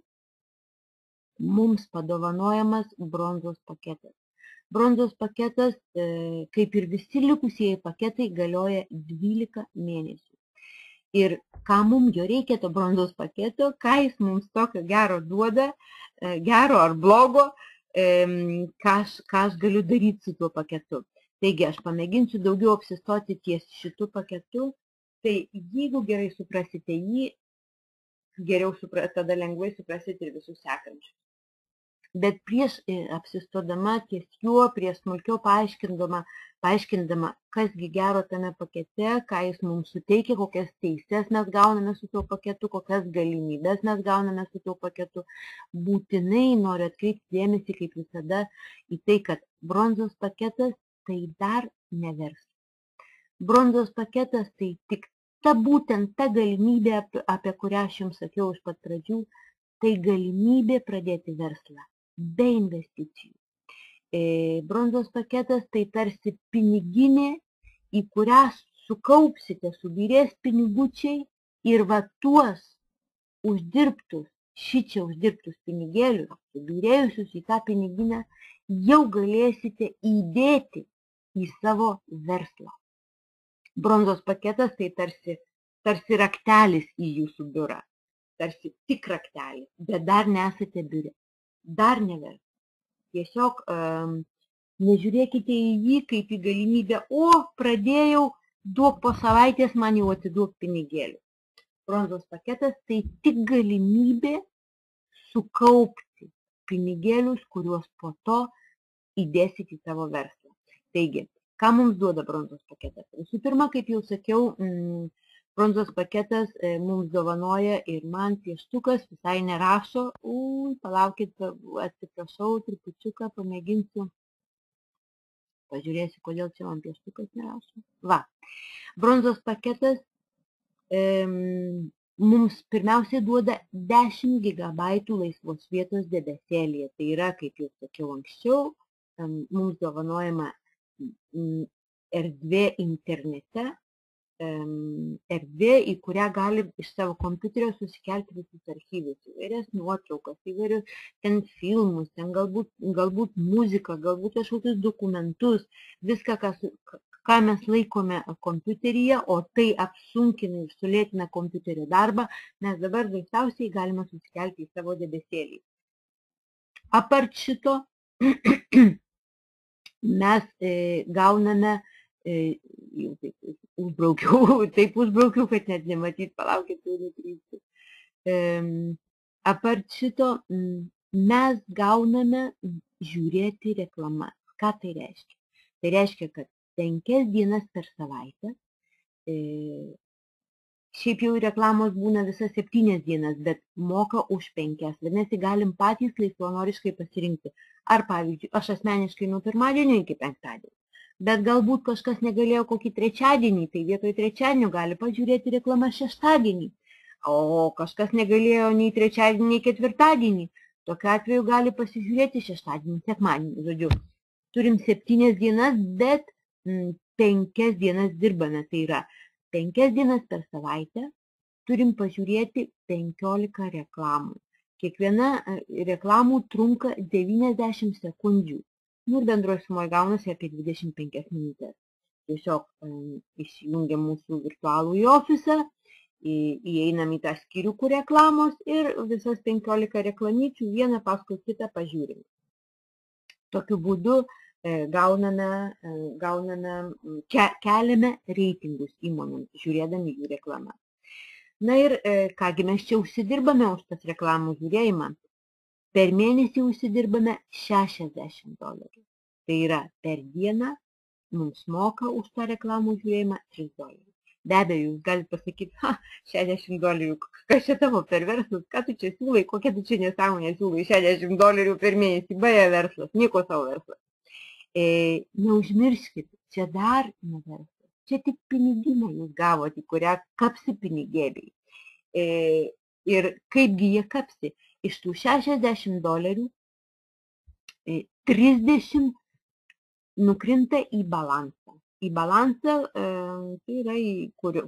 mums padovanojamas bronzos paketas. Bronzos paketas, kaip ir visi likusieji paketai, galioja 12 mėnesių. Ir ką mums jo reikia to bronzos paketo, ką jis mums tokio gero duoda, gero ar blogo, ką aš galiu daryti su tuo paketu. Taigi aš pamėginsiu daugiau apsistoti ties šitu paketu Tai jeigu gerai suprasite jį, tada lengvai suprasite ir visus sekančius. Bet prieš apsistodama ties juo, prieš smulkiau paaiškindama, kasgi gero tame pakete, ką jis mums suteikia, kokias teises mes gauname su tuo paketu, kokias galimybės mes gauname su tuo paketu, būtinai noriu atkreipti dėmesį, kaip visada, į tai, kad bronzos paketas tai dar ne verslas. Bronzos paketas tai tik būtent ta galimybė, apie kurią aš jums sakiau iš pat pradžių, tai galimybė pradėti verslą be investicijų. Bronzos paketas tai tarsi piniginė, į kurią sukaupsite, subyrės pinigučiai ir va tuos uždirbtus pinigėlius, subyrėjusius į tą piniginę, jau galėsite įdėti į savo verslą. Bronzos paketas tai tarsi raktelis į jūsų biurą, tarsi tik raktelis, bet dar nesate biure, dar ne verslas. Tiesiog nežiūrėkite į jį kaip į galimybę, pradėjau, duok po savaitės, man jau atiduok pinigėlių. Bronzos paketas tai tik galimybė sukaupti pinigėlius, kuriuos po to įdėsite į savo verslą. Taigi, ką mums duoda bronzos paketas? Visų pirma, kaip jau sakiau, bronzos paketas mums dovanoja ir man pieštukas visai nerašo. Palaukit, atsiprašau, trupučiuką pamėginsiu. Pažiūrėsiu, kodėl čia man pieštukas nerašo. Va, bronzos paketas mums pirmiausiai duoda 10 GB laisvos vietos debesėlyje. Tai yra, kaip jau sakiau anksčiau, mums dovanojama erdvė internete, erdvė, į kurią gali iš savo kompiuterio susikelti visus archyvus, įvairias nuotraukas, įvairius ten filmus, ten galbūt muziką, galbūt kažkokius dokumentus, viską, ką mes laikome kompiuteryje, o tai apsunkina ir sulėtina kompiuterio darbą, mes dabar dažniausiai galime susikelti į savo debesėlį. Apart šito, mes gauname, taip užbraukiau, kad net nematyt, palaukit, jau nukrypti. Apart šito, mes gauname žiūrėti reklamas. Ką tai reiškia? Tai reiškia, kad 5 dienas per savaitę, šiaip jau reklamos būna visas 7 dienas, bet moka už 5. Vadinasi, galim patys laisvanoriškai pasirinkti. Ar pavyzdžiui, aš asmeniškai nuo pirmadienio iki penktadienio. Bet galbūt kažkas negalėjo kokį trečiadienį, tai vietoj trečiadienio gali pažiūrėti reklamą šeštadienį. O kažkas negalėjo nei trečiadienį, nei ketvirtadienį. Tokiu atveju gali pasižiūrėti šeštadienį, sekmadienį. Žodžiu, turim 7 dienas, bet 5 dienas dirbame. Tai yra 5 dienas per savaitę turim pažiūrėti 15 reklamų. Kiekviena reklamų trunka 90 sekundžių. Ir bendroji sumoje gaunasi apie 25 minutės. Tiesiog įsijungiam mūsų virtualų ofisą, įeinam į tą skyriukų reklamos ir visas 15 reklamyčių vieną paskui kitą pažiūrim. Tokiu būdu keliame reitingus įmonėms, žiūrėdami jų reklamą. Na ir kągi mes čia užsidirbame už tas reklamų žiūrėjimą. Per mėnesį užsidirbame $60. Tai yra per dieną mums moka už tą reklamų žiūrėjimą $3. Be abejo, jūs galite pasakyti, $60, kas čia tavo per verslas, ką tu čia siūlai, kokia tu čia nesąmonė siūlai, $60 per mėnesį, baja verslas, nieko savo verslas. Neužmirškite, čia dar ne verslas, čia tik piniginę jūs gavote, kurią kapsi pinigėliai. Ir kaipgi jie kapsi? Iš tų $60 30 nukrinta į balansą. Į balansą, tai yra,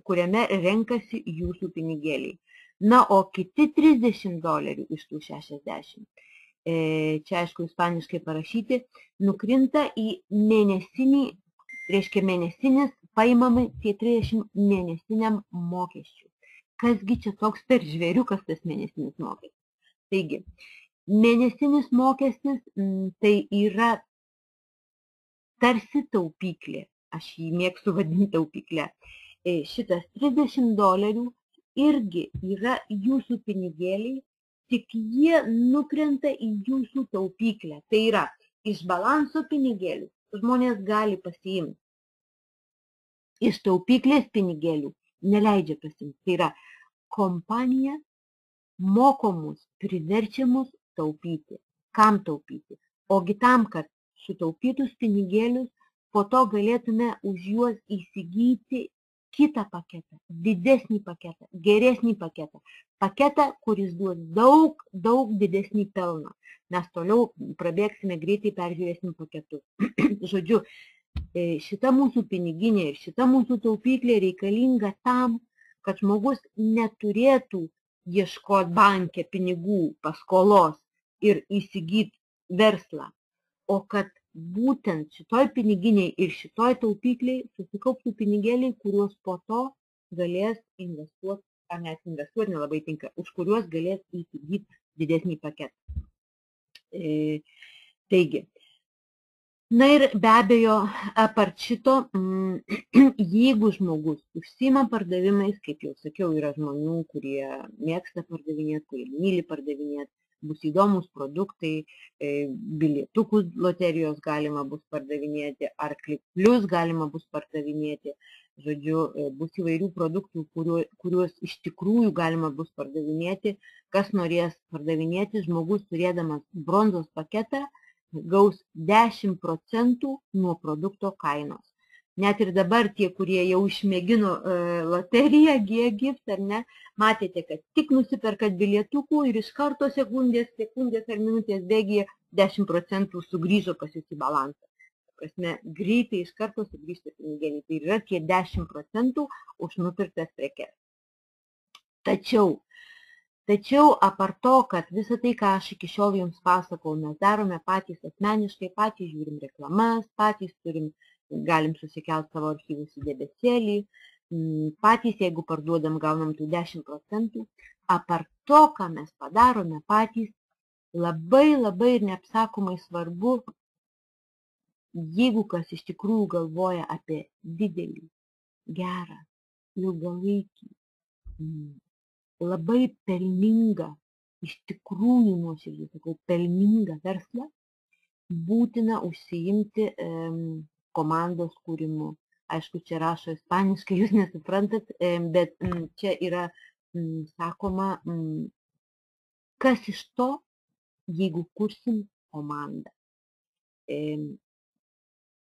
kuriame renkasi jūsų pinigėliai. Na, o kiti $30 iš tų 60, čia aišku ispaniškai parašyti, nukrinta į mėnesinį, reiškia mėnesinis, paimami tie 30 mėnesiniam mokesčių. Kasgi čia toks per žvėriukas tas mėnesinis mokestis? Taigi, mėnesinis mokestis tai yra tarsi taupyklė, aš jį mėgstu vadinti taupyklę. Šitas $30 irgi yra jūsų pinigėliai, tik jie nukrenta į jūsų taupyklę. Tai yra, iš balanso pinigėlių žmonės gali pasiimti. Iš taupyklės pinigėlių neleidžia pasiimti. Tai yra, kompanija moko mus, priverčia mus taupyti. Kam taupyti? Ogi tam, kad sutaupytus pinigėlius po to galėtume už juos įsigyti kitą paketą, didesnį paketą, geresnį paketą. Paketą, kuris duos daug didesnį pelną. Mes toliau prabėgsime greitai, peržiūrėsim paketus. Žodžiu, šita mūsų piniginė ir šita mūsų taupyklė reikalinga tam, kad žmogus neturėtų ieškoti banke pinigų, paskolos ir įsigyti verslą, o kad būtent šitoj piniginiai ir šitoj taupykliai susikauptų pinigėliai, kuriuos po to galės investuoti, ar net investuoti nelabai tinka, už kuriuos galės įsigyti didesnį paketą. Taigi, na ir be abejo, apart šito, jeigu žmogus užsiima pardavimais, kaip jau sakiau, yra žmonių, kurie mėgsta pardavinėti, kurie myli pardavinėti, bus įdomus produktai, bilietukus loterijos galima bus pardavinėti, ar kliplius galima bus pardavinėti. Žodžiu, bus įvairių produktų, kuriuos iš tikrųjų galima bus pardavinėti. Kas norės pardavinėti, žmogus turėdamas bronzos paketą gaus 10% nuo produkto kainos. Net ir dabar tie, kurie jau išmėgino loteriją, G-Gift, ar ne, matėte, kad tik nusiperkat bilietukų ir iš karto sekundės ar minutės bėgyje 10% sugrįžo pas jūs į balansą. Prasme, greitai iš karto sugrįžta pinigėliai. Tai yra tie 10% už nupirktas prekes. Tačiau, apart to, kad visą tai, ką aš iki šiol jums pasakau, mes darome patys asmeniškai, patys žiūrim reklamas, patys galim susikelti savo archyvus į debesėlį, patys, jeigu parduodam, gaunam tų 10%. Apart to, ką mes padarome patys, labai ir neapsakomai svarbu, jeigu kas iš tikrųjų galvoja apie didelį, gerą, ilgalaikį, labai pelningą, iš tikrųjų nuoširdžiai sakau, pelningą verslą, būtina užsiimti komandos kūrimu. Aišku, čia rašo ispaniškai, jūs nesuprantat, bet čia yra sakoma, kas iš to, jeigu kursim komandą.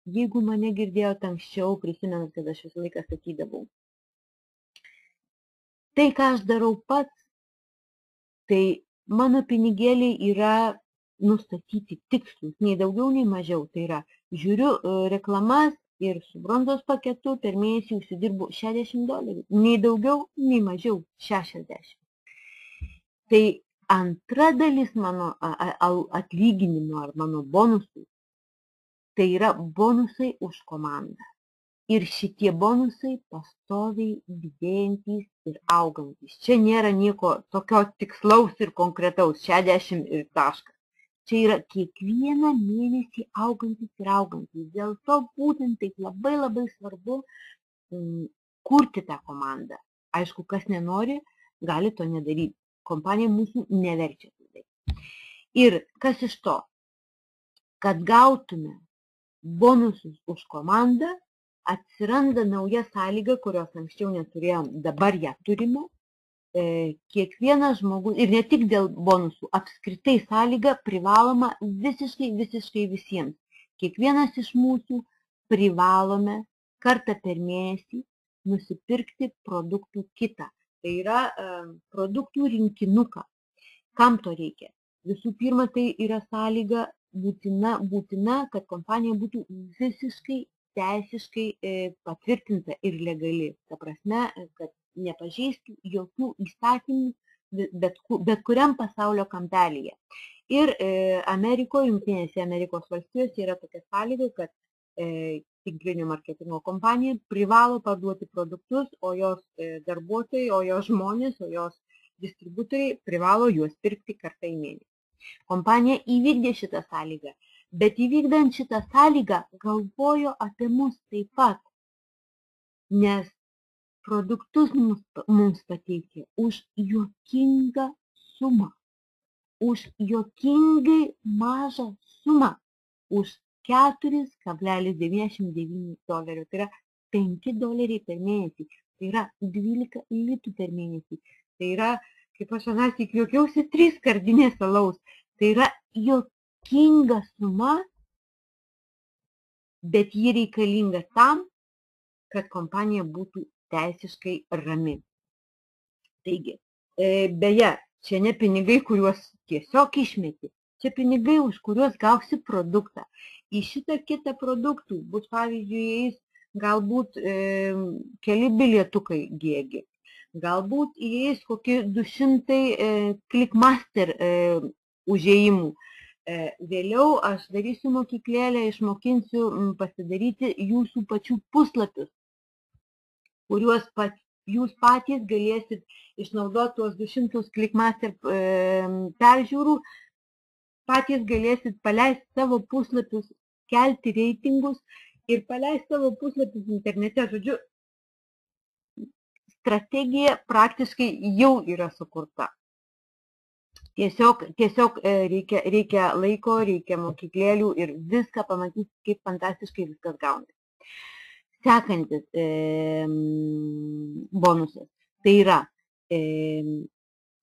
Jeigu mane girdėjote anksčiau, prisimenat, kad aš visą laiką sakydavau, tai, ką aš darau pats, tai mano pinigėliai yra nustatyti tikslus, nei daugiau, nei mažiau. Tai yra, žiūriu reklamas ir su bronzos paketu per mėnesį užsidirbu $60. Nei daugiau, nei mažiau 60. Tai antra dalis mano atlyginimo ar mano bonusų, tai yra bonusai už komandą. Ir šitie bonusai pastoviai didėjantys ir augantys. Čia nėra nieko tokio tikslaus ir konkretaus, 60 ir taškas. Čia yra kiekvieną mėnesį augantis ir augantis. Dėl to būtent taip labai svarbu kurti tą komandą. Aišku, kas nenori, gali to nedaryti. Kompanija mūsų neverčia tai. Ir kas iš to, kad gautume bonusus už komandą, atsiranda nauja sąlyga, kurios anksčiau neturėjom, dabar ją turime. Kiekvienas žmogus, ir ne tik dėl bonusų, apskritai sąlyga privaloma visiškai visiems. Kiekvienas iš mūsų privalome kartą per mėnesį nusipirkti produktų kitą. Tai yra produktų rinkinuką. Kam to reikia? Visų pirma, tai yra sąlyga būtina, kad kompanija būtų visiškai teisiškai patvirtinta ir legali. Ta prasme, kad nepažeistų jokių įstatymų bet kuriam pasaulio kampelyje. Ir Amerikoje, Jungtinėse Amerikos valstijose yra tokia sąlyga, kad tinklinio marketingo kompanija privalo parduoti produktus, o jos darbuotojai, o jos žmonės, o jos distributoriai privalo juos pirkti kartą į mėnesį. Kompanija įvykdė šitą sąlygą, bet įvykdant šitą sąlygą galvojo apie mus taip pat, nes produktus mums pateikė už juokingą sumą, už juokingai mažą sumą, už $4,99. Tai yra $5 per mėnesį, tai yra 12 litų per mėnesį, tai yra, kaip aš anąsyk juokiausi, 3 skardinės alaus. Tai yra juokinga suma, bet ji reikalinga tam, kad kompanija būtų teisiškai rami. Taigi, beje, čia ne pinigai, kuriuos tiesiog išmeti, čia pinigai, už kuriuos gausi produktą. Į šitą kitą produktų bus, pavyzdžiui, įeis galbūt keli bilietukai GG, galbūt įeis kokie 200 Clickmaster užėjimų. Vėliau aš darysiu mokyklėlę, išmokinsiu pasidaryti jūsų pačių puslapius, kuriuos jūs patys galėsit išnaudoti tuos 200 Clickmaster peržiūrų, patys galėsit paleisti savo puslapius, kelti reitingus ir paleisti savo puslapius internete. Žodžiu, strategija praktiškai jau yra sukurta. Tiesiog reikia laiko, reikia mokyklėlių ir viską pamatyti, kaip fantastiškai viskas gaunasi. Sekantis bonusas. Tai yra,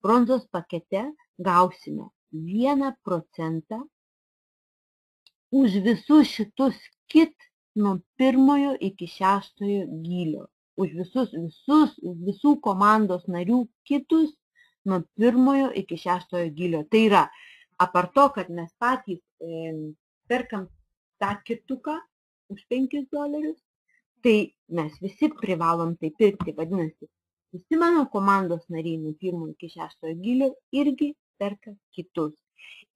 bronzos pakete gausime 1% už visus šitus kit nuo 1 iki 6 gylio. Už visų komandos narių kitus nuo 1 iki 6 gylio. Tai yra, apart to, kad mes patys perkam tą kituką už $5, tai mes visi privalom tai pirkti. Vadinasi, visi mano komandos nariai nuo 1 iki 6 gylio irgi perka kitus.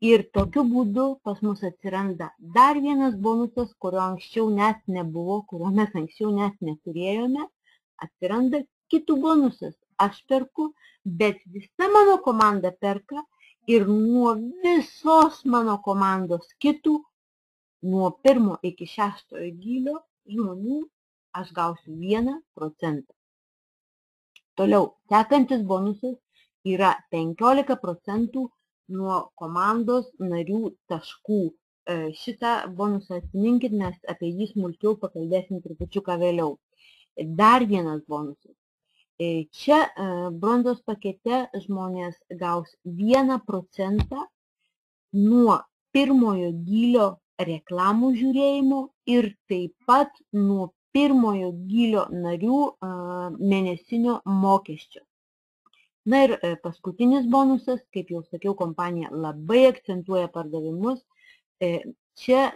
Ir tokiu būdu pas mus atsiranda dar vienas bonusas, kurio anksčiau net nebuvo, kurio mes anksčiau net neturėjome. Atsiranda kitų bonusas. Aš perku, bet visa mano komanda perka ir nuo visos mano komandos kitų, nuo 1 iki 6 gylio žmonių aš gausiu 1%. Toliau, sekantis bonusas yra 15% nuo komandos narių taškų. Šitą bonusą atiminkit, mes apie jį smulkiau pakalbėsim trupučiuką vėliau. Dar vienas bonusas. Čia bronzos pakete žmonės gaus 1% nuo 1 gylio reklamų žiūrėjimo ir taip pat nuo 1 gylio narių mėnesinio mokesčio. Na ir paskutinis bonusas, kaip jau sakiau, kompanija labai akcentuoja pardavimus. Čia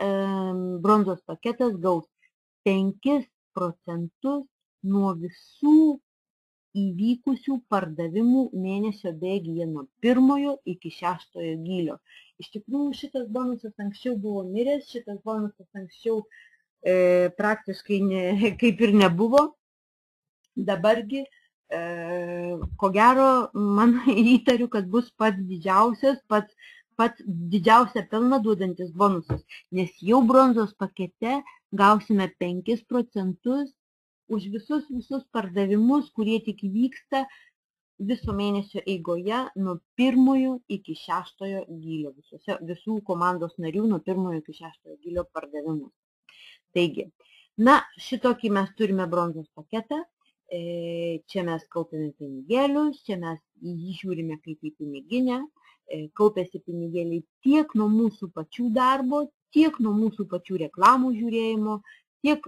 bronzos paketas gaus 5% nuo visų įvykusių pardavimų mėnesio bėgyje nuo 1 iki 6 gylio. Iš tikrųjų, šitas bonusas anksčiau buvo miręs, šitas bonusas anksčiau praktiškai kaip ir nebuvo. Dabargi, ko gero, man įtariu, kad bus pats didžiausią pelną duodantis bonusas, nes jau bronzos pakete gausime 5% už visus pardavimus, kurie tik vyksta viso mėnesio eigoje nuo 1 iki 6 gylio, visų komandos narių nuo 1 iki 6 gylio pardavimus. Taigi, na, šitokį mes turime bronzos paketą, čia mes kaupiame pinigėlius, čia mes jį žiūrime kaip į piniginę, kaupiasi pinigėliai tiek nuo mūsų pačių darbo, tiek nuo mūsų pačių reklamų žiūrėjimo, tiek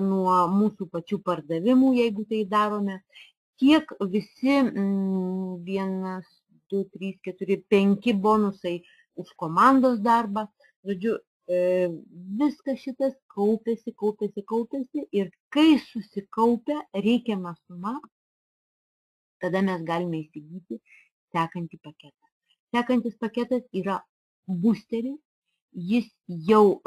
nuo mūsų pačių pardavimų, jeigu tai darome, tiek visi 1, 2, 3, 4, 5 bonusai už komandos darbą. Žodžiu, viskas šitas kaupiasi ir kai susikaupia reikiama suma, tada mes galime įsigyti sekantį paketą. Sekantis paketas yra boosteris. Jis jau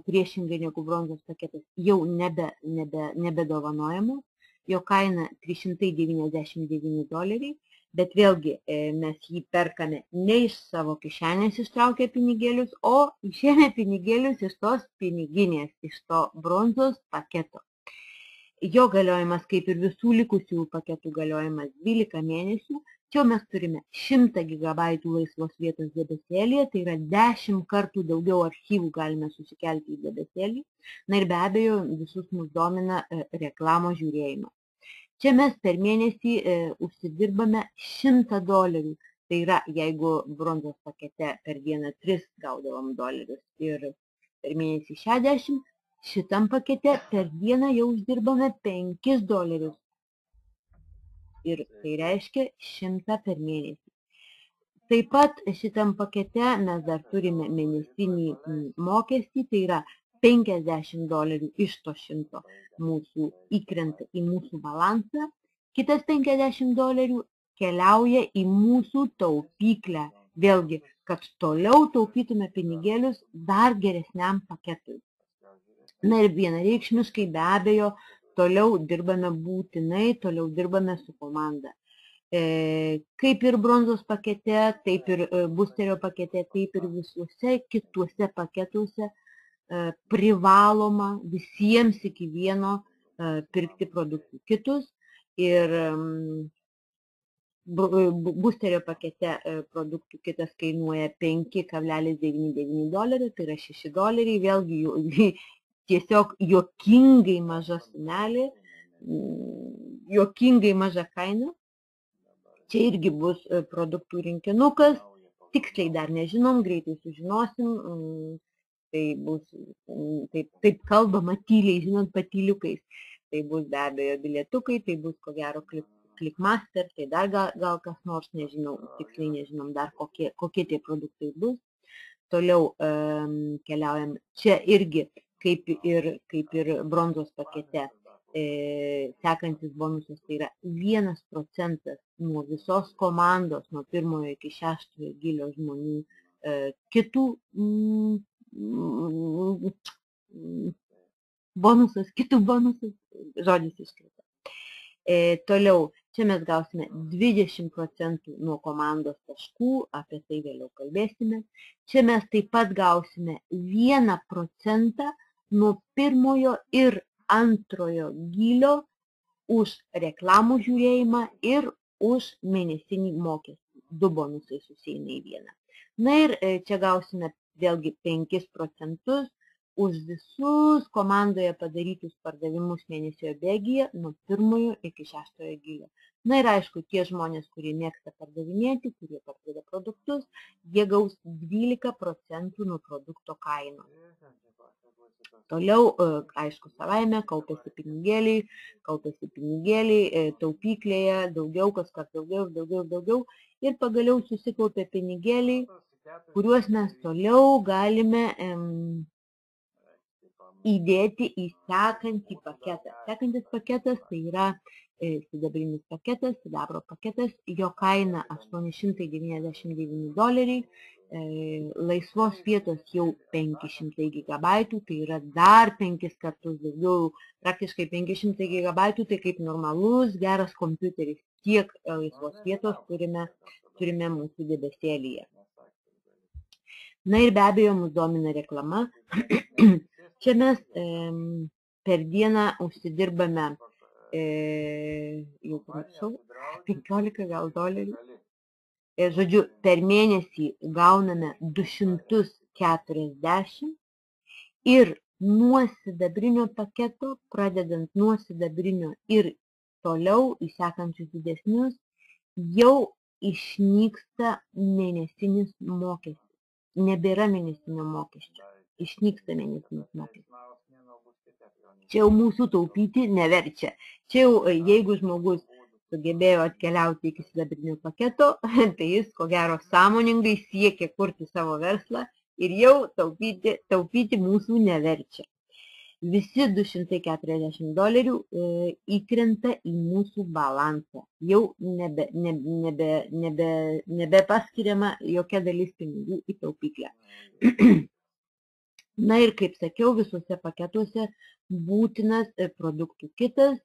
priešingai negu bronzos paketas jau nebedovanojama, jo kaina $399, bet vėlgi mes jį perkame ne iš savo kišenės ištraukę pinigėlius, o išėmę pinigėlius iš tos piniginės, iš to bronzos paketo. Jo galiojimas, kaip ir visų likusių paketų galiojimas, 12 mėnesių. Čia mes turime 100 GB laisvos vietos debesėlyje, tai yra 10 kartų daugiau archyvų galime susikelti į debesėlį. Na ir be abejo, visus mus domina reklamos žiūrėjimas. Čia mes per mėnesį užsidirbame $100. Tai yra, jeigu bronzos pakete per dieną 3 gaudavom dolerius ir per mėnesį 60, šitam pakete per dieną jau uždirbame $5. Ir tai reiškia 100 per mėnesį. Taip pat šitam pakete mes dar turime mėnesinį mokestį, tai yra $50 iš to 100 mūsų įkrenta į mūsų balansą. Kitas $50 keliauja į mūsų taupyklę. Vėlgi, kad toliau taupytume pinigėlius dar geresniam paketui. Na ir vienareikšmiškai be abejo, toliau dirbame būtinai, toliau dirbame su komanda. Kaip ir bronzos pakete, taip ir boosterio pakete, taip ir visuose kituose paketuose privaloma visiems iki vieno pirkti produktų kitus. Ir boosterio pakete produktų kitas kainuoja $5,99, tai yra $6. Vėlgi tiesiog juokingai maža sumelė, juokingai maža kaina. Čia irgi bus produktų rinkinukas, tiksliai dar nežinom, greitai sužinosim. Tai bus, taip kalbama tyliai, žinot, patyliukais. Tai bus be abejo bilietukai, tai bus ko gero Clickmaster, tai dar gal kas nors, nežinau, tiksliai nežinom dar kokie tie produktai bus. Toliau keliaujam čia irgi. Kaip ir bronzos pakete, sekantis bonusas tai yra 1% nuo visos komandos, nuo 1 iki 6 gilio žmonių kitų bonusas, žodis iškrito. Toliau, čia mes gausime 20% nuo komandos taškų, apie tai vėliau kalbėsime. Čia mes taip pat gausime 1% nuo 1 ir 2 gilio už reklamų žiūrėjimą ir už mėnesinį mokestį. 2 bonusai susieina į vieną. Na ir čia gausime vėlgi 5% už visus komandoje padarytus pardavimus mėnesio bėgyje nuo 1 iki 6 gilio. Na ir aišku, tie žmonės, kurie mėgsta pardavinėti, kurie parduoda produktus, jie gaus 12% nuo produkto kainos. Toliau, aišku, savaime kaupiasi pinigėliai, taupyklėje, kas daugiau. Ir pagaliau susikaupia pinigėliai, kuriuos mes toliau galime įdėti į sekantį paketą. Sekantis paketas tai yra sidabrinis paketas, sidabro paketas, jo kaina $899, laisvos vietos jau 500 GB, tai yra dar 5 kartus daugiau, praktiškai 500 GB, tai kaip normalus, geras kompiuteris, tiek laisvos vietos turime mūsų debesėlyje. Na ir be abejo, mus domina reklama. Čia mes per dieną užsidirbame, jau pamiršau, 15 gal dolerių. Žodžiu, per mėnesį gauname 240 ir nuo sidabrinio paketo, pradedant nuo sidabrinio ir toliau į sekančius didesnius, jau išnyksta mėnesinis mokestis. Nebėra mėnesinio mokesčio. Išnyksta mėnesinis mokestis. Čia jau mūsų taupyti neverčia. Čia jau jeigu žmogus sugebėjo atkeliauti iki sidabrinio paketo, tai jis ko gero sąmoningai siekia kurti savo verslą ir jau taupyti mūsų neverčia. Visi $240 įkrenta į mūsų balansą. Jau nebepaskiriama jokia dalis pinigų į taupyklę. Na ir kaip sakiau, visuose paketuose būtinas produktų kitas.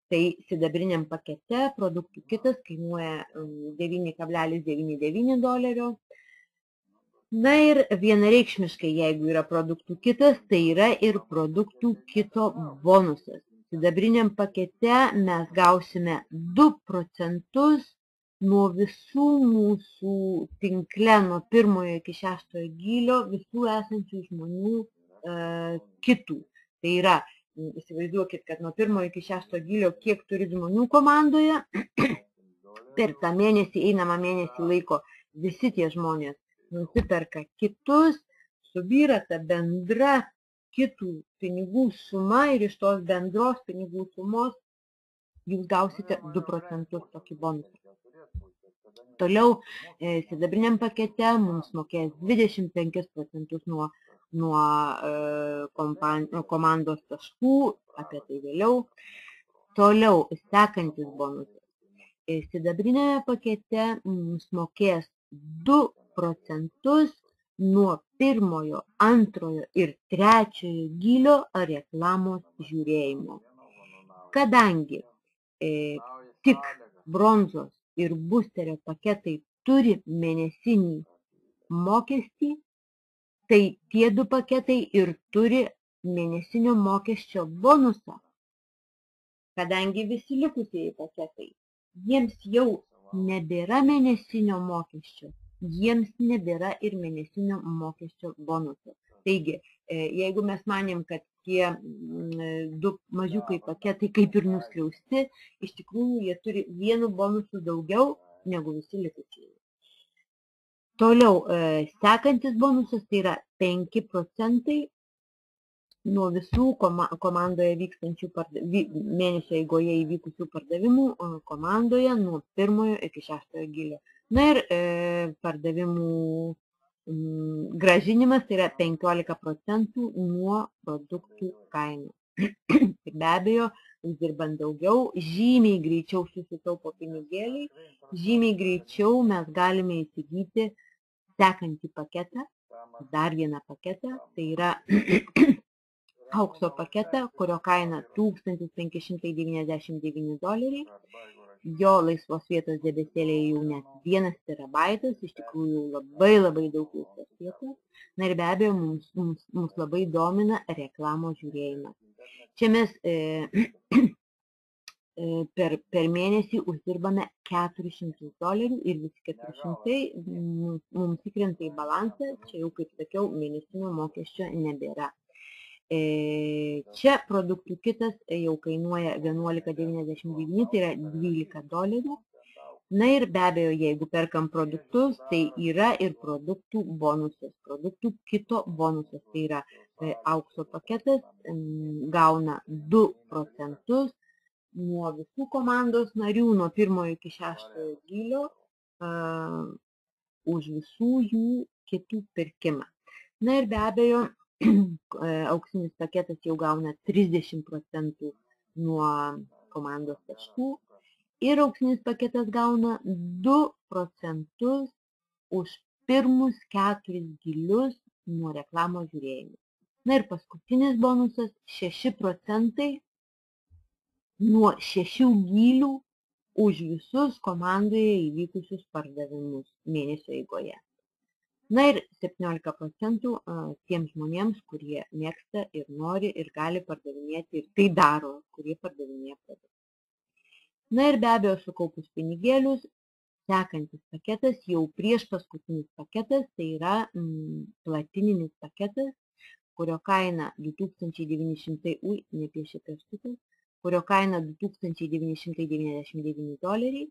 Tai sidabriniam pakete produktų kitas kainuoja $9,99. Na ir vienareikšmiškai, jeigu yra produktų kitas, tai yra ir produktų kito bonusas. Sidabriniam pakete mes gausime 2% nuo visų mūsų tinkle nuo 1 iki 6 gylio visų esančių žmonių kitų. Tai yra, įsivaizduokit, kad nuo 1 iki 6 gylio kiek turi žmonių komandoje, per tą mėnesį, einamą mėnesį laiko, visi tie žmonės nusiperka kitus, subyra ta bendra kitų pinigų suma ir iš tos bendros pinigų sumos jūs gausite 2% tokį bonusą. Toliau, sidabriniam pakete mums mokės 25% nuo komandos taškų, apie tai vėliau. Toliau, sekantis bonusas. Sidabrinėme pakete mums mokės 2% nuo 1, 2 ir 3 gylio reklamos žiūrėjimo. Kadangi tik bronzos ir boosterio paketai turi mėnesinį mokestį, tai tie 2 paketai ir turi mėnesinio mokesčio bonusą. Kadangi visi likusieji paketai, jiems jau nebėra mėnesinio mokesčio, jiems nebėra ir mėnesinio mokesčio bonuso. Taigi, jeigu mes manėm, kad tie 2 mažiukai paketai kaip ir nuskriausti, iš tikrųjų jie turi vienu bonusu daugiau negu visi likusieji. Toliau, sekantis bonusas tai yra 5% nuo visų komandoje vykstančių mėnesio eigoje įvykusių pardavimų komandoje nuo 1 iki 6 gylio. Na ir pardavimų grąžinimas tai yra 15% nuo produktų kainų. Be abejo, uždirbant daugiau, žymiai greičiau susitaupo pinigėliai, žymiai greičiau mes galime įsigyti sekantį paketą, dar vieną paketą, tai yra aukso paketą, kurio kaina $1599. Jo laisvos vietos debesėlėje jau net 1 terabaitas, iš tikrųjų labai daug laisvos vietos. Na ir be abejo, mums labai domina reklamos žiūrėjimas. Čia mes per mėnesį uždirbame $400 ir visi 400 mums įkrenta į balansą, čia jau, kaip sakiau, mėnesinio mokesčio nebėra. Čia produktų kitas jau kainuoja $11.99, tai yra $12. Na ir be abejo, jeigu perkam produktus, tai yra ir produktų bonusas, produktų kito bonusas, tai yra aukso paketas, gauna 2% nuo visų komandos narių, nuo 1 iki 6 gylio, už visų jų kitų pirkimą. Na ir be abejo, auksinis paketas jau gauna 30% nuo komandos taškų ir auksinis paketas gauna 2% už pirmus 4 gylius nuo reklamos žiūrėjimo. Na ir paskutinis bonusas 6% nuo 6 gylių už visus komandoje įvykusius pardavimus mėnesio eigoje. Na ir 17% tiems žmonėms, kurie mėgsta ir nori ir gali pardavinėti ir tai daro, kurie pardavinėja produktus. Na ir be abejo, sukaupus pinigėlius, sekantis paketas, jau prieš paskutinis paketas, tai yra platininis paketas, kurio kaina $2,900, nepiešė pieštukas, kurio kaina $2,999.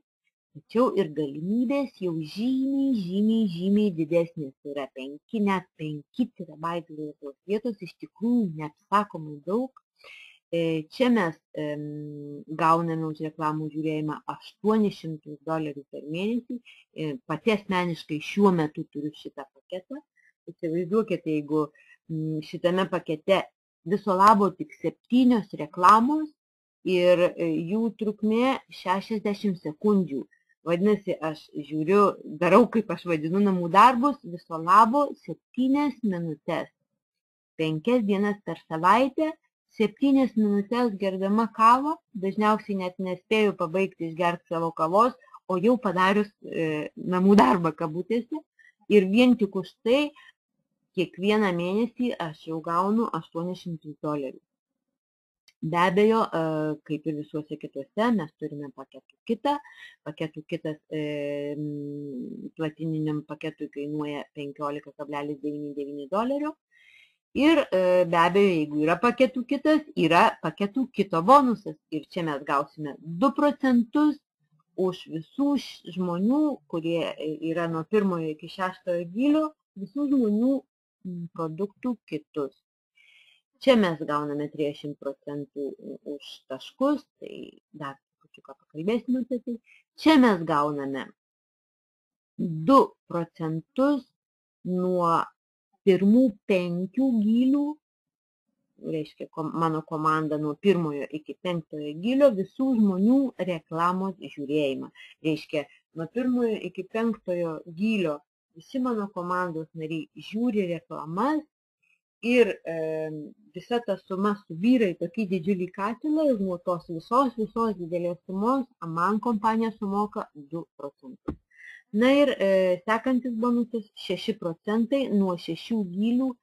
Tačiau ir galimybės jau žymiai didesnės, tai yra net 5 terabaitų laisvos vietos, iš tikrųjų neapsakomai daug. Čia mes gauname už reklamų žiūrėjimą $800 per mėnesį, pati asmeniškai šiuo metu turiu šitą paketą. Įsivaizduokite, jeigu šitame pakete viso labo tik 7 reklamos ir jų trukmė 60 sekundžių. Vadinasi, aš žiūriu, darau, kaip aš vadinu, namų darbus, viso labo 7 minutės, 5 dienas per savaitę, 7 minutės gerdama kavą, dažniausiai net nespėju pabaigti išgerti savo kavos, o jau padarius namų darbą kabutėse. Ir vien tik už tai kiekvieną mėnesį aš jau gaunu $800. Be abejo, kaip ir visuose kituose, mes turime paketų kitą. Paketų kitas platininiam paketui kainuoja $15,99. Ir be abejo, jeigu yra paketų kitas, yra paketų kito bonusas. Ir čia mes gausime 2% už visų žmonių, kurie yra nuo 1 iki 6 gylio, visų žmonių produktų kitus. Čia mes gauname 30% už taškus, tai dar trupučiuką pakalbėsime apie tai. Čia mes gauname 2% nuo pirmų 5 gylių, reiškia mano komanda nuo 1 iki 5 gylio visų žmonių reklamos žiūrėjimą. Reiškia, nuo 1 iki 5 gylio visi mano komandos nariai žiūri reklamas ir visa ta suma subyra į tokį didžiulį katilą ir nuo tos visos didelės sumos man kompanija sumoka 2%. Na ir sekantis bonusas 6% nuo 6 gylių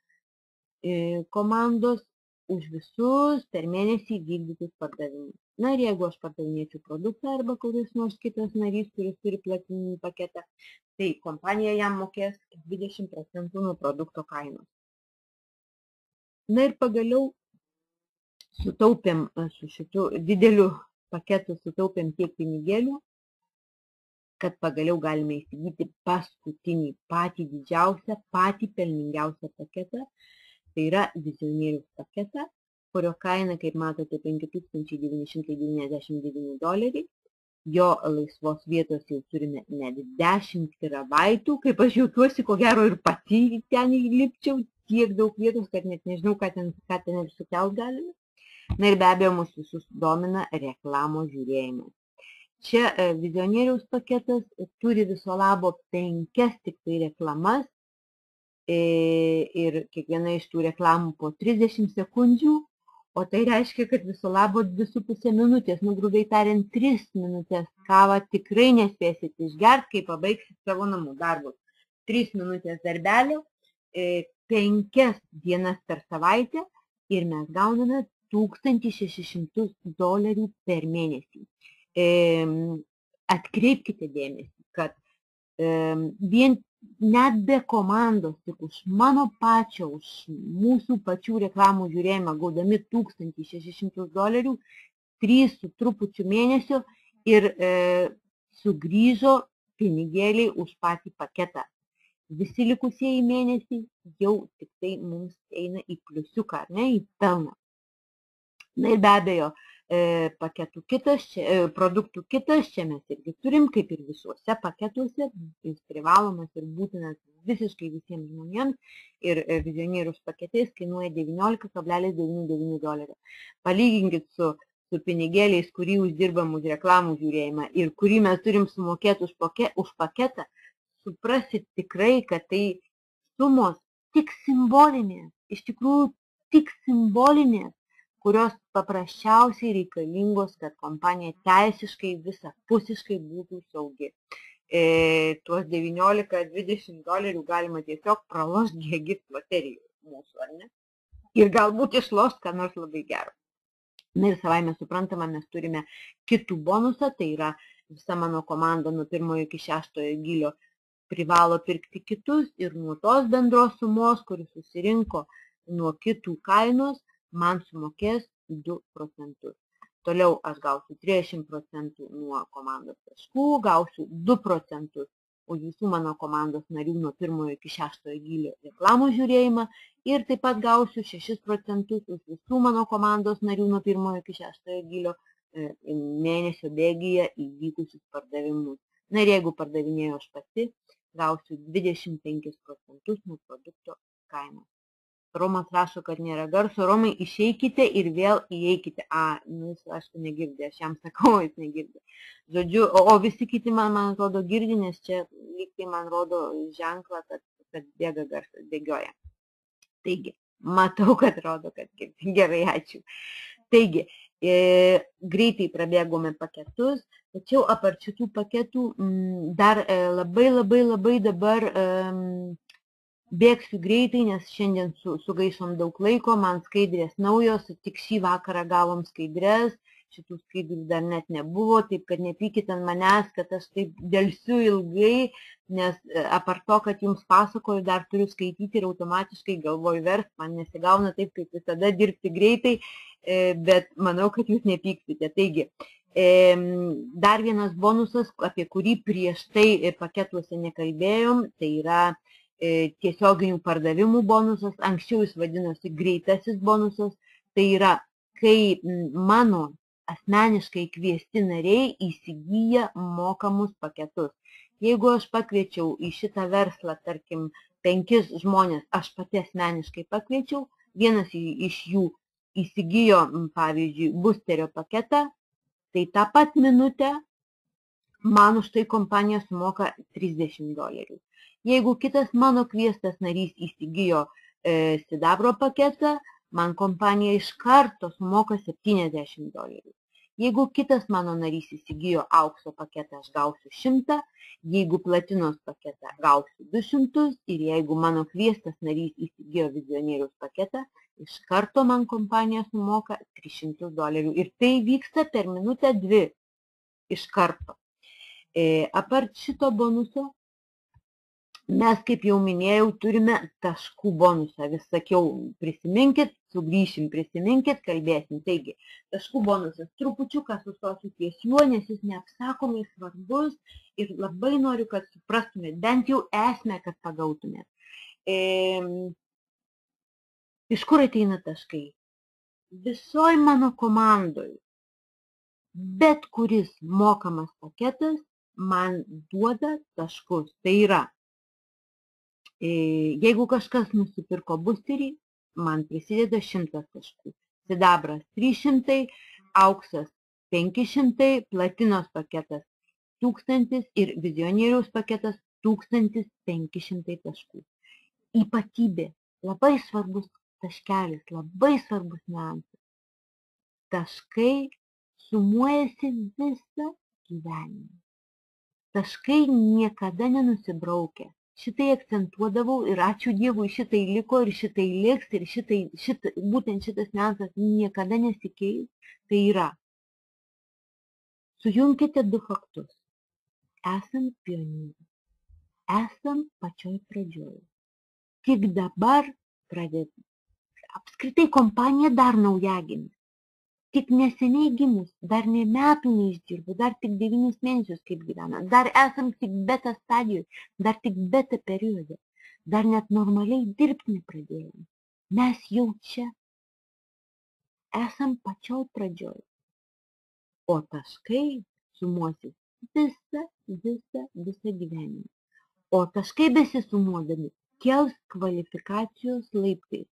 komandos už visus per mėnesį vykdytus pardavimus. Na ir jeigu aš pardavinėčiau produktą arba kuris nors kitas narys, kuris turi platininį paketą, tai kompanija jam mokės 20% nuo produkto kainos. Na ir pagaliau sutaupėm su šitu dideliu paketu, sutaupėm tiek pinigėlių, kad pagaliau galime įsigyti paskutinį, patį didžiausią, patį pelningiausią paketą. Tai yra vizionieriaus paketą, kurio kaina, kaip matote, $5,999. Jo laisvos vietos jau turime net 10 terabaitų, kaip aš jaučiuosi, ko gero ir pati ten įlipčiau, tiek daug vietos, kad net nežinau, ką ten ir sukelt galime. Na ir be abejo, mus visus domina reklamos žiūrėjimas. Čia vizionieriaus paketas turi viso labo 5 tik tai reklamas ir kiekviena iš tų reklamų po 30 sekundžių, o tai reiškia, kad viso labo 2,5 minutės, grubiai tariant 3 minutės kavą tikrai nespėsit išgerti, kai pabaigsit savo namų darbus. 3 minutės darbelio, 5 dienas per savaitę ir mes gauname $1,600 per mėnesį. Atkreipkite dėmesį, kad vien net be komandos, tik už mano pačio, už mūsų pačių reklamų žiūrėjimą, gaudami $1,600, 3 su trupučiu mėnesio ir sugrįžo pinigėliai už patį paketą. Visi likusieji mėnesiai jau tik tai mums eina į pliusiuką, ne į pelną. Na ir be abejo, produktų kitas, čia mes irgi turim, kaip ir visuose paketuose, jis privalomas ir būtinas visiškai visiems žmonėms ir vizionieriaus paketais kainuoja $19,99. Palyginkit su pinigėliais, kurį uždirbam už reklamų žiūrėjimą ir kurį mes turim sumokėti už paketą, suprasit tikrai, kad tai sumos tik simbolinės, iš tikrųjų tik simbolinės, kurios paprasčiausiai reikalingos, kad kompanija teisiškai visapusiškai būtų saugi. Tuos $19-20 galima tiesiog pralošti GGIT loterijų mūsų, ar ne? Ir galbūt išlošti, ką nors labai gero. Na ir savaime suprantama, mes turime kitų bonusą, tai yra visa mano komanda nuo 1 iki 6 gylio privalo pirkti kitus ir nuo tos bendros sumos, kuris susirinko nuo kitų kainos, man sumokės 2%. Toliau aš gausiu 30% nuo komandos taškų, gausiu 2% už visų mano komandos narių nuo 1 iki 6 gylio reklamų žiūrėjimą ir taip pat gausiu 6% už visų mano komandos narių nuo 1 iki 6 gylio mėnesio bėgyje įvykusius pardavimus. Na ir jeigu pardavinėjau aš pati, gausiu 25% nuo produkto kainos. Romas rašo, kad nėra garso. Romai, išeikite ir vėl įeikite. Jis, aišku, negirdė, aš jam sakau, jis negirdė. Žodžiu, o visi kiti man atrodo girdi, nes čia lyg tai man rodo ženklą, kad bėga garsas, bėgioja. Taigi, matau, kad rodo, kad girdi. Gerai, ačiū. Taigi, greitai prabėgome paketus, tačiau apart šitų paketų dar labai dabar Bėgsiu greitai, nes šiandien sugaišom daug laiko, man skaidrės naujos, tik šį vakarą gavom skaidrės, šitų skaidrių dar net nebuvo, taip kad nepykit ant manęs, kad aš taip dėlsiu ilgai, nes apart to, kad jums pasakoju, dar turiu skaityti ir automatiškai galvoju verst, man nesigauna taip, kaip visada dirbti greitai, bet manau, kad jūs nepyksite. Taigi, dar vienas bonusas, apie kurį prieš tai paketuose nekalbėjom, tai yra tiesioginių pardavimų bonusas, anksčiau jis vadinosi greitasis bonusas, tai yra, kai mano asmeniškai kviesti nariai įsigyja mokamus paketus. Jeigu aš pakviečiau į šitą verslą, tarkim, 5 žmonės, aš pati asmeniškai pakviečiau, vienas iš jų įsigijo, pavyzdžiui, boosterio paketą, tai tą pat minutę man už tai kompanija sumoka $30. Jeigu kitas mano kviestas narys įsigijo sidabro paketą, man kompanija iš karto sumoka $70. Jeigu kitas mano narys įsigijo aukso paketą, aš gausiu 100, jeigu platinos paketą gausiu 200 ir jeigu mano kviestas narys įsigijo vizionieriaus paketą, iš karto man kompanija sumoka $300. Ir tai vyksta per minutę 2 iš karto. Apart šito bonuso, mes, kaip jau minėjau, turime taškų bonusą. Vis sakiau, prisiminkit, sugrįšim, prisiminkit, kalbėsim. Taigi, taškų bonusas trupučiuką sustosiu ties juo, nes jis neapsakomai svarbus ir labai noriu, kad suprastumėt, bent jau esmę, kad pagautumėt. Iš kur ateina taškai? Visoj mano komandoj bet kuris mokamas paketas man duoda taškus. Tai yra, jeigu kažkas nusipirko boosterį, man prisideda 100 taškų. Sidabras 300, auksas 500, platinos paketas 1000 ir vizionieriaus paketas 1500 taškų. Ypatybė, labai svarbus taškelis, labai svarbus niuansas. Taškai sumuojasi visą gyvenimą. Taškai niekada nenusibraukia. Šitai akcentuodavau ir ačiū Dievui, šitai liko ir šitai liks ir būtent šitas niuansas niekada nesikeis. Tai yra, sujunkite 2 faktus. Esam pionieriai. Esam pačioj pradžioj. Tik dabar pradėti. Apskritai kompanija dar naujagimis. Tik neseniai gimus, dar ne metų neišdirbu, dar tik 9 mėnesius kaip gyvena, dar esam tik beta stadijoje, dar tik beta periode, dar net normaliai dirbti nepradėjom. Mes jau čia esam pačioj pradžioj, o taškai sumuosis visą gyvenimą. O taškai besisumuodami kels kvalifikacijos laiptais,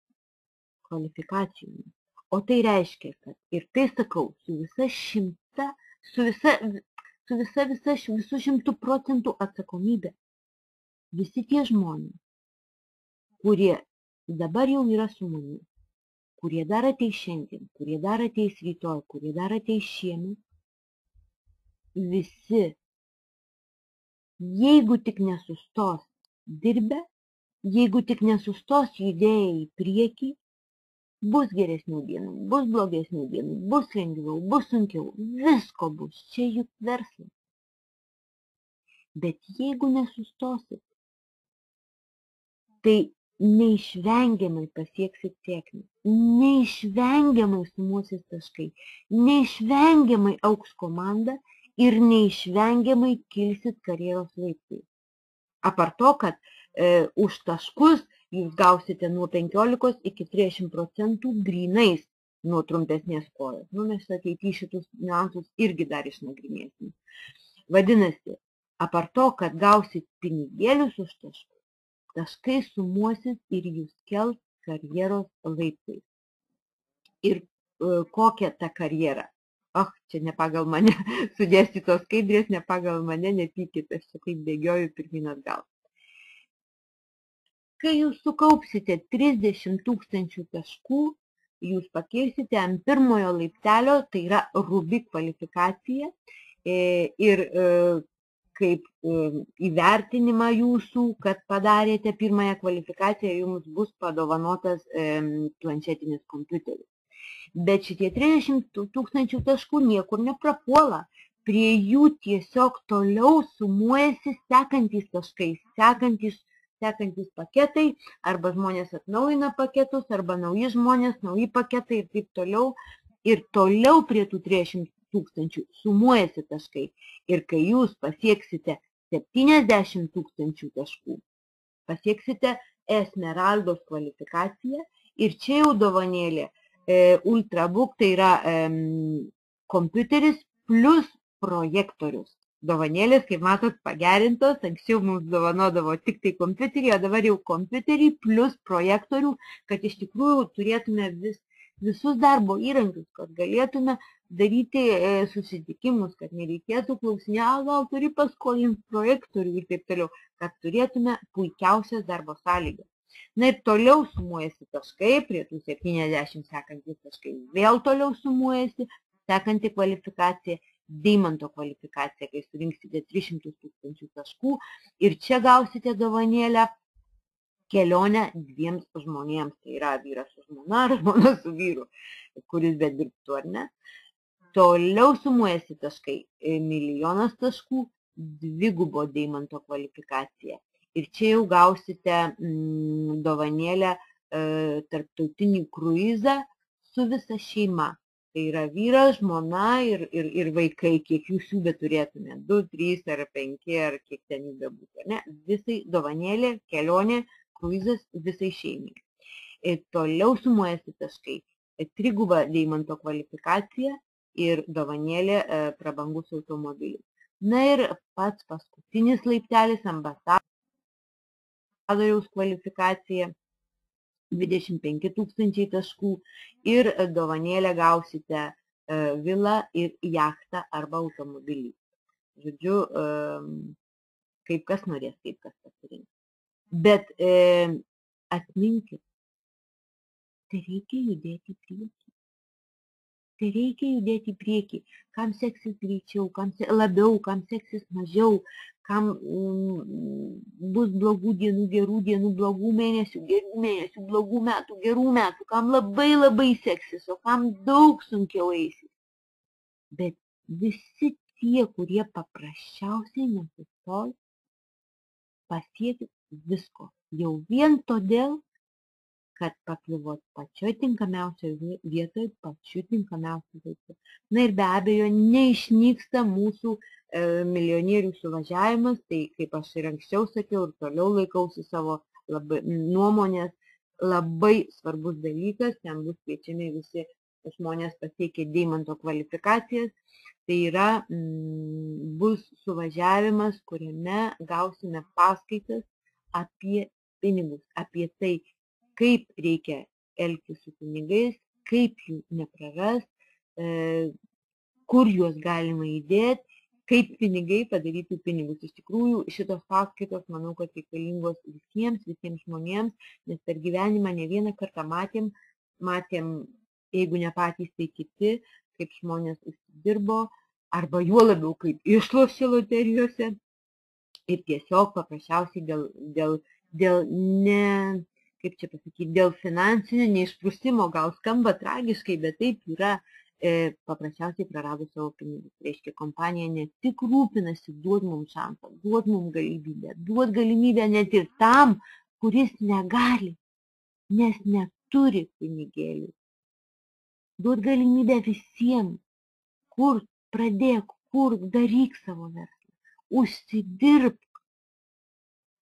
kvalifikacijomis. O tai reiškia, kad ir tai sakau, visų 100% atsakomybė. Visi tie žmonės, kurie dabar jau yra su manimi, kurie dar ateis šiandien, kurie dar ateis rytoj, kurie dar ateis šiemet, visi, jeigu tik nesustos dirbę, jeigu tik nesustos judėję į priekį, bus geresnių dienų, bus blogesnių dienų, bus lengviau, bus sunkiau, visko bus, čia juk verslas. Bet jeigu nesustosit, tai neišvengiamai pasieksit sėkmę, neišvengiamai sumuosis taškai, neišvengiamai augs komanda ir neišvengiamai kilsit karjeros laiptais. Apart to, kad už taškus jūs gausite nuo 15 iki 30% grynais nuo trumpesnės kojos. Mes ateityje šitus niuansus irgi dar išnagrinėsim. Vadinasi, apart to, kad gausit pinigėlius už taškus, taškai sumuosis ir jūs kels karjeros laiptais. Ir kokia ta karjera? Čia ne pagal mane, sudėstytos skaidrės, ne pagal mane, nepykit, aš čia taip bėgioju pirmyn atgal. Kai jūs sukaupsite 30 000 taškų, jūs pakilsite ant pirmojo laiptelio, tai yra Rubik kvalifikacija. Ir kaip įvertinimą jūsų, kad padarėte pirmąją kvalifikaciją, jums bus padovanotas planšetinis kompiuteris. Bet šitie 30 000 taškų niekur neprapuola. Prie jų tiesiog toliau sumuojasi sekantys taškai, sekantys paketai, arba žmonės atnaujina paketus, arba nauji žmonės, nauji paketai ir taip toliau. Ir toliau prie tų 30 000 sumuojasi taškai. Ir kai jūs pasieksite 70 000 taškų, pasieksite Esmeraldos kvalifikaciją ir čia jau dovanėlė Ultrabook, tai yra kompiuteris plus projektorius. Dovanėlės, kaip matot, pagerintos, anksčiau mums dovanodavo tik tai kompiuterį, o dabar jau kompiuterį plus projektorių, kad iš tikrųjų turėtume visus darbo įrankius, kad galėtume daryti susitikimus, kad nereikėtų klausinėti, gal turi paskolinti projektorių ir taip toliau, kad turėtume puikiausias darbo sąlygas. Na ir toliau sumuojasi taškai, prie tų 70 sekantys taškai vėl toliau sumuojasi, sekanti kvalifikacija, deimanto kvalifikacija, kai surinksite 300 000 taškų ir čia gausite dovanėlę kelionę 2 žmonėms, tai yra vyras su žmona ar žmona su vyru, kuris bedirbtų ar ne. Toliau sumuojasi taškai, 1 000 000 taškų, 2 deimanto kvalifikacija. Ir čia jau gausite dovanėlę tarptautinį kruizą su visa šeima. Tai yra vyras, žmona ir vaikai, kiek jūs jų beturėtume, 2, 3 ar 5 ar kiek ten jų bebūtų. Visai dovanėlė, kelionė, kruizas visai šeimai. Ir toliau sumuojasi taškai, 3 deimanto kvalifikacija ir dovanėlė prabangus automobilis. Na ir pats paskutinis laiptelis, ambasadoriaus kvalifikacija, 25 000 taškų ir dovanėlę gausite vilą ir jachtą arba automobilį. Žodžiu, kaip kas norės, kaip kas pasirinks. Bet atminkit, tai reikia judėti į priekį. Tai reikia judėti į priekį. Kam seksis greičiau, kam labiau, kam seksis mažiau, kam bus blogų dienų, gerų dienų, blogų mėnesių, gerų mėnesių, blogų metų, gerų metų, kam labai labai seksis, o kam daug sunkiau eisis. Bet visi tie, kurie paprasčiausiai nesustoja, pasiekit visko. Jau vien todėl, kad pakliuvot pačioj tinkamiausioj vietoj, pačiu tinkamiausiu laiku. Na ir be abejo, neišnyksta mūsų milijonierių suvažiavimas, tai kaip aš ir anksčiau sakiau ir toliau laikausi savo nuomonės, labai svarbus dalykas, ten bus kviečiami visi žmonės pasiekę deimanto kvalifikacijas, tai yra bus suvažiavimas, kuriame gausime paskaitas apie pinigus, apie tai, kaip reikia elgtis su pinigais, kaip jų neprarast, kur juos galima įdėti, kaip pinigai padarytų pinigus. Iš tikrųjų, šitos paskaitos, manau, kad reikalingos visiems žmonėms, nes per gyvenimą ne vieną kartą matėm, jeigu ne patys, tai kiti, kaip žmonės užsidirbo, arba juo labiau kaip išlošė loterijose ir tiesiog paprasčiausiai dėl finansinio neišprusimo, gal skamba tragiškai, bet taip yra, paprasčiausiai prarado savo pinigus. Reiškia, kompanija ne tik rūpinasi, duod mums šansą, duod mums galimybę net ir tam, kuris negali, nes neturi pinigėlių. Duod galimybę visiems, kur pradėk, kur daryk savo verslą, užsidirb.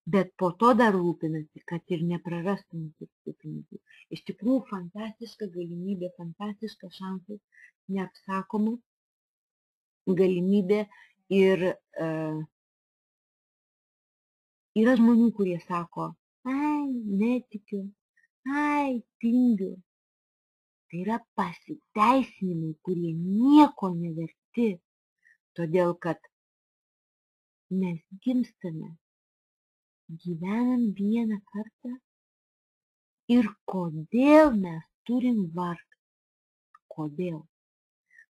Bet po to dar rūpinasi, kad ir neprarastum tų pinigų. Iš tikrųjų, fantastiška galimybė, fantastiškas šansas, neapsakoma galimybė ir yra žmonių, kurie sako, ai, netikiu, ai, tingiu. Tai yra pasiteisinimai, kurie nieko neverti, todėl kad mes gimstame, gyvenam vieną kartą ir kodėl mes turim vargti? Kodėl?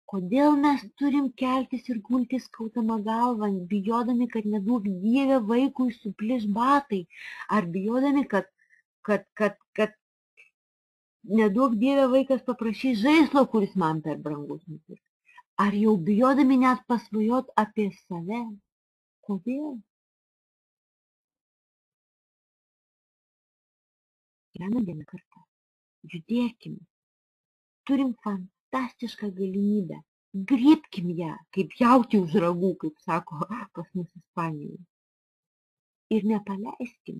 Kodėl mes turim keltis ir gultis skaudama galva, bijodami, kad neduok Dieve vaikui supliš batai, ar bijodami, kad neduok Dieve vaikas paprašys žaislo, kuris man per brangus nupirks. Ar jau bijodami net pasvajot apie save? Kodėl? Vieną kartą. Judėkim. Turim fantastišką galimybę. Griebkim ją, kaip jauti už ragų, kaip sako pas mus Ispanijoje. Ir nepaleiskim.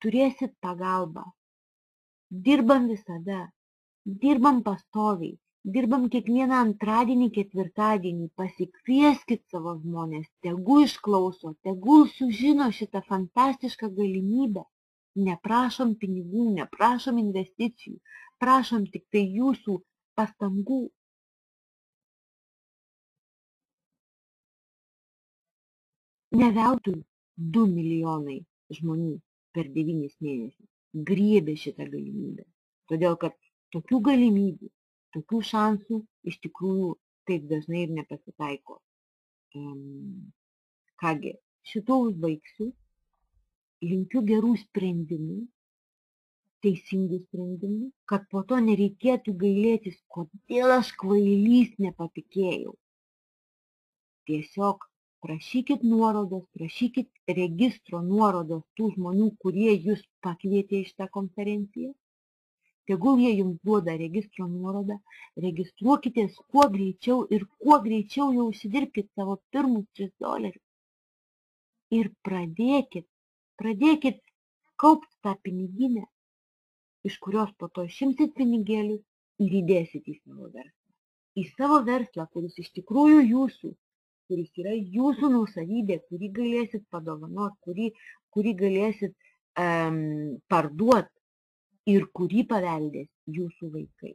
Turėsit pagalbą. Dirbam visada. Dirbam pastoviai. Dirbam kiekvieną antradienį, ketvirtadienį. Pasikvieskit savo žmonės. Tegul išklauso, tegul sužino šitą fantastišką galimybę. Neprašom pinigų, neprašom investicijų. Prašom tik tai jūsų pastangų. Ne veltui 2 milijonai žmonių per 9 mėnesius griebė šitą galimybę. Todėl, kad tokių galimybių, tokių šansų iš tikrųjų taip dažnai ir nepasitaiko. Kągi, šituo užbaigsiu. Linkiu gerų sprendimų, teisingų sprendimų, kad po to nereikėtų gailėtis, kodėl aš kvailys nepatikėjau. Tiesiog prašykit nuorodos, prašykit registro nuorodos tų žmonių, kurie jūs pakvietė į šitą konferenciją. Tegul jie jums duoda registro nuorodą, registruokitės kuo greičiau ir kuo greičiau jau užsidirbkit savo pirmus $3. Ir pradėkit kaupti tą piniginę, iš kurios po to išimsit pinigėlius ir įdėsit į savo verslą. Į savo verslą, kuris iš tikrųjų jūsų, kuris yra jūsų nuosavybė, kurį galėsit padovanoti, kurį galėsit parduoti ir kurį paveldės jūsų vaikai.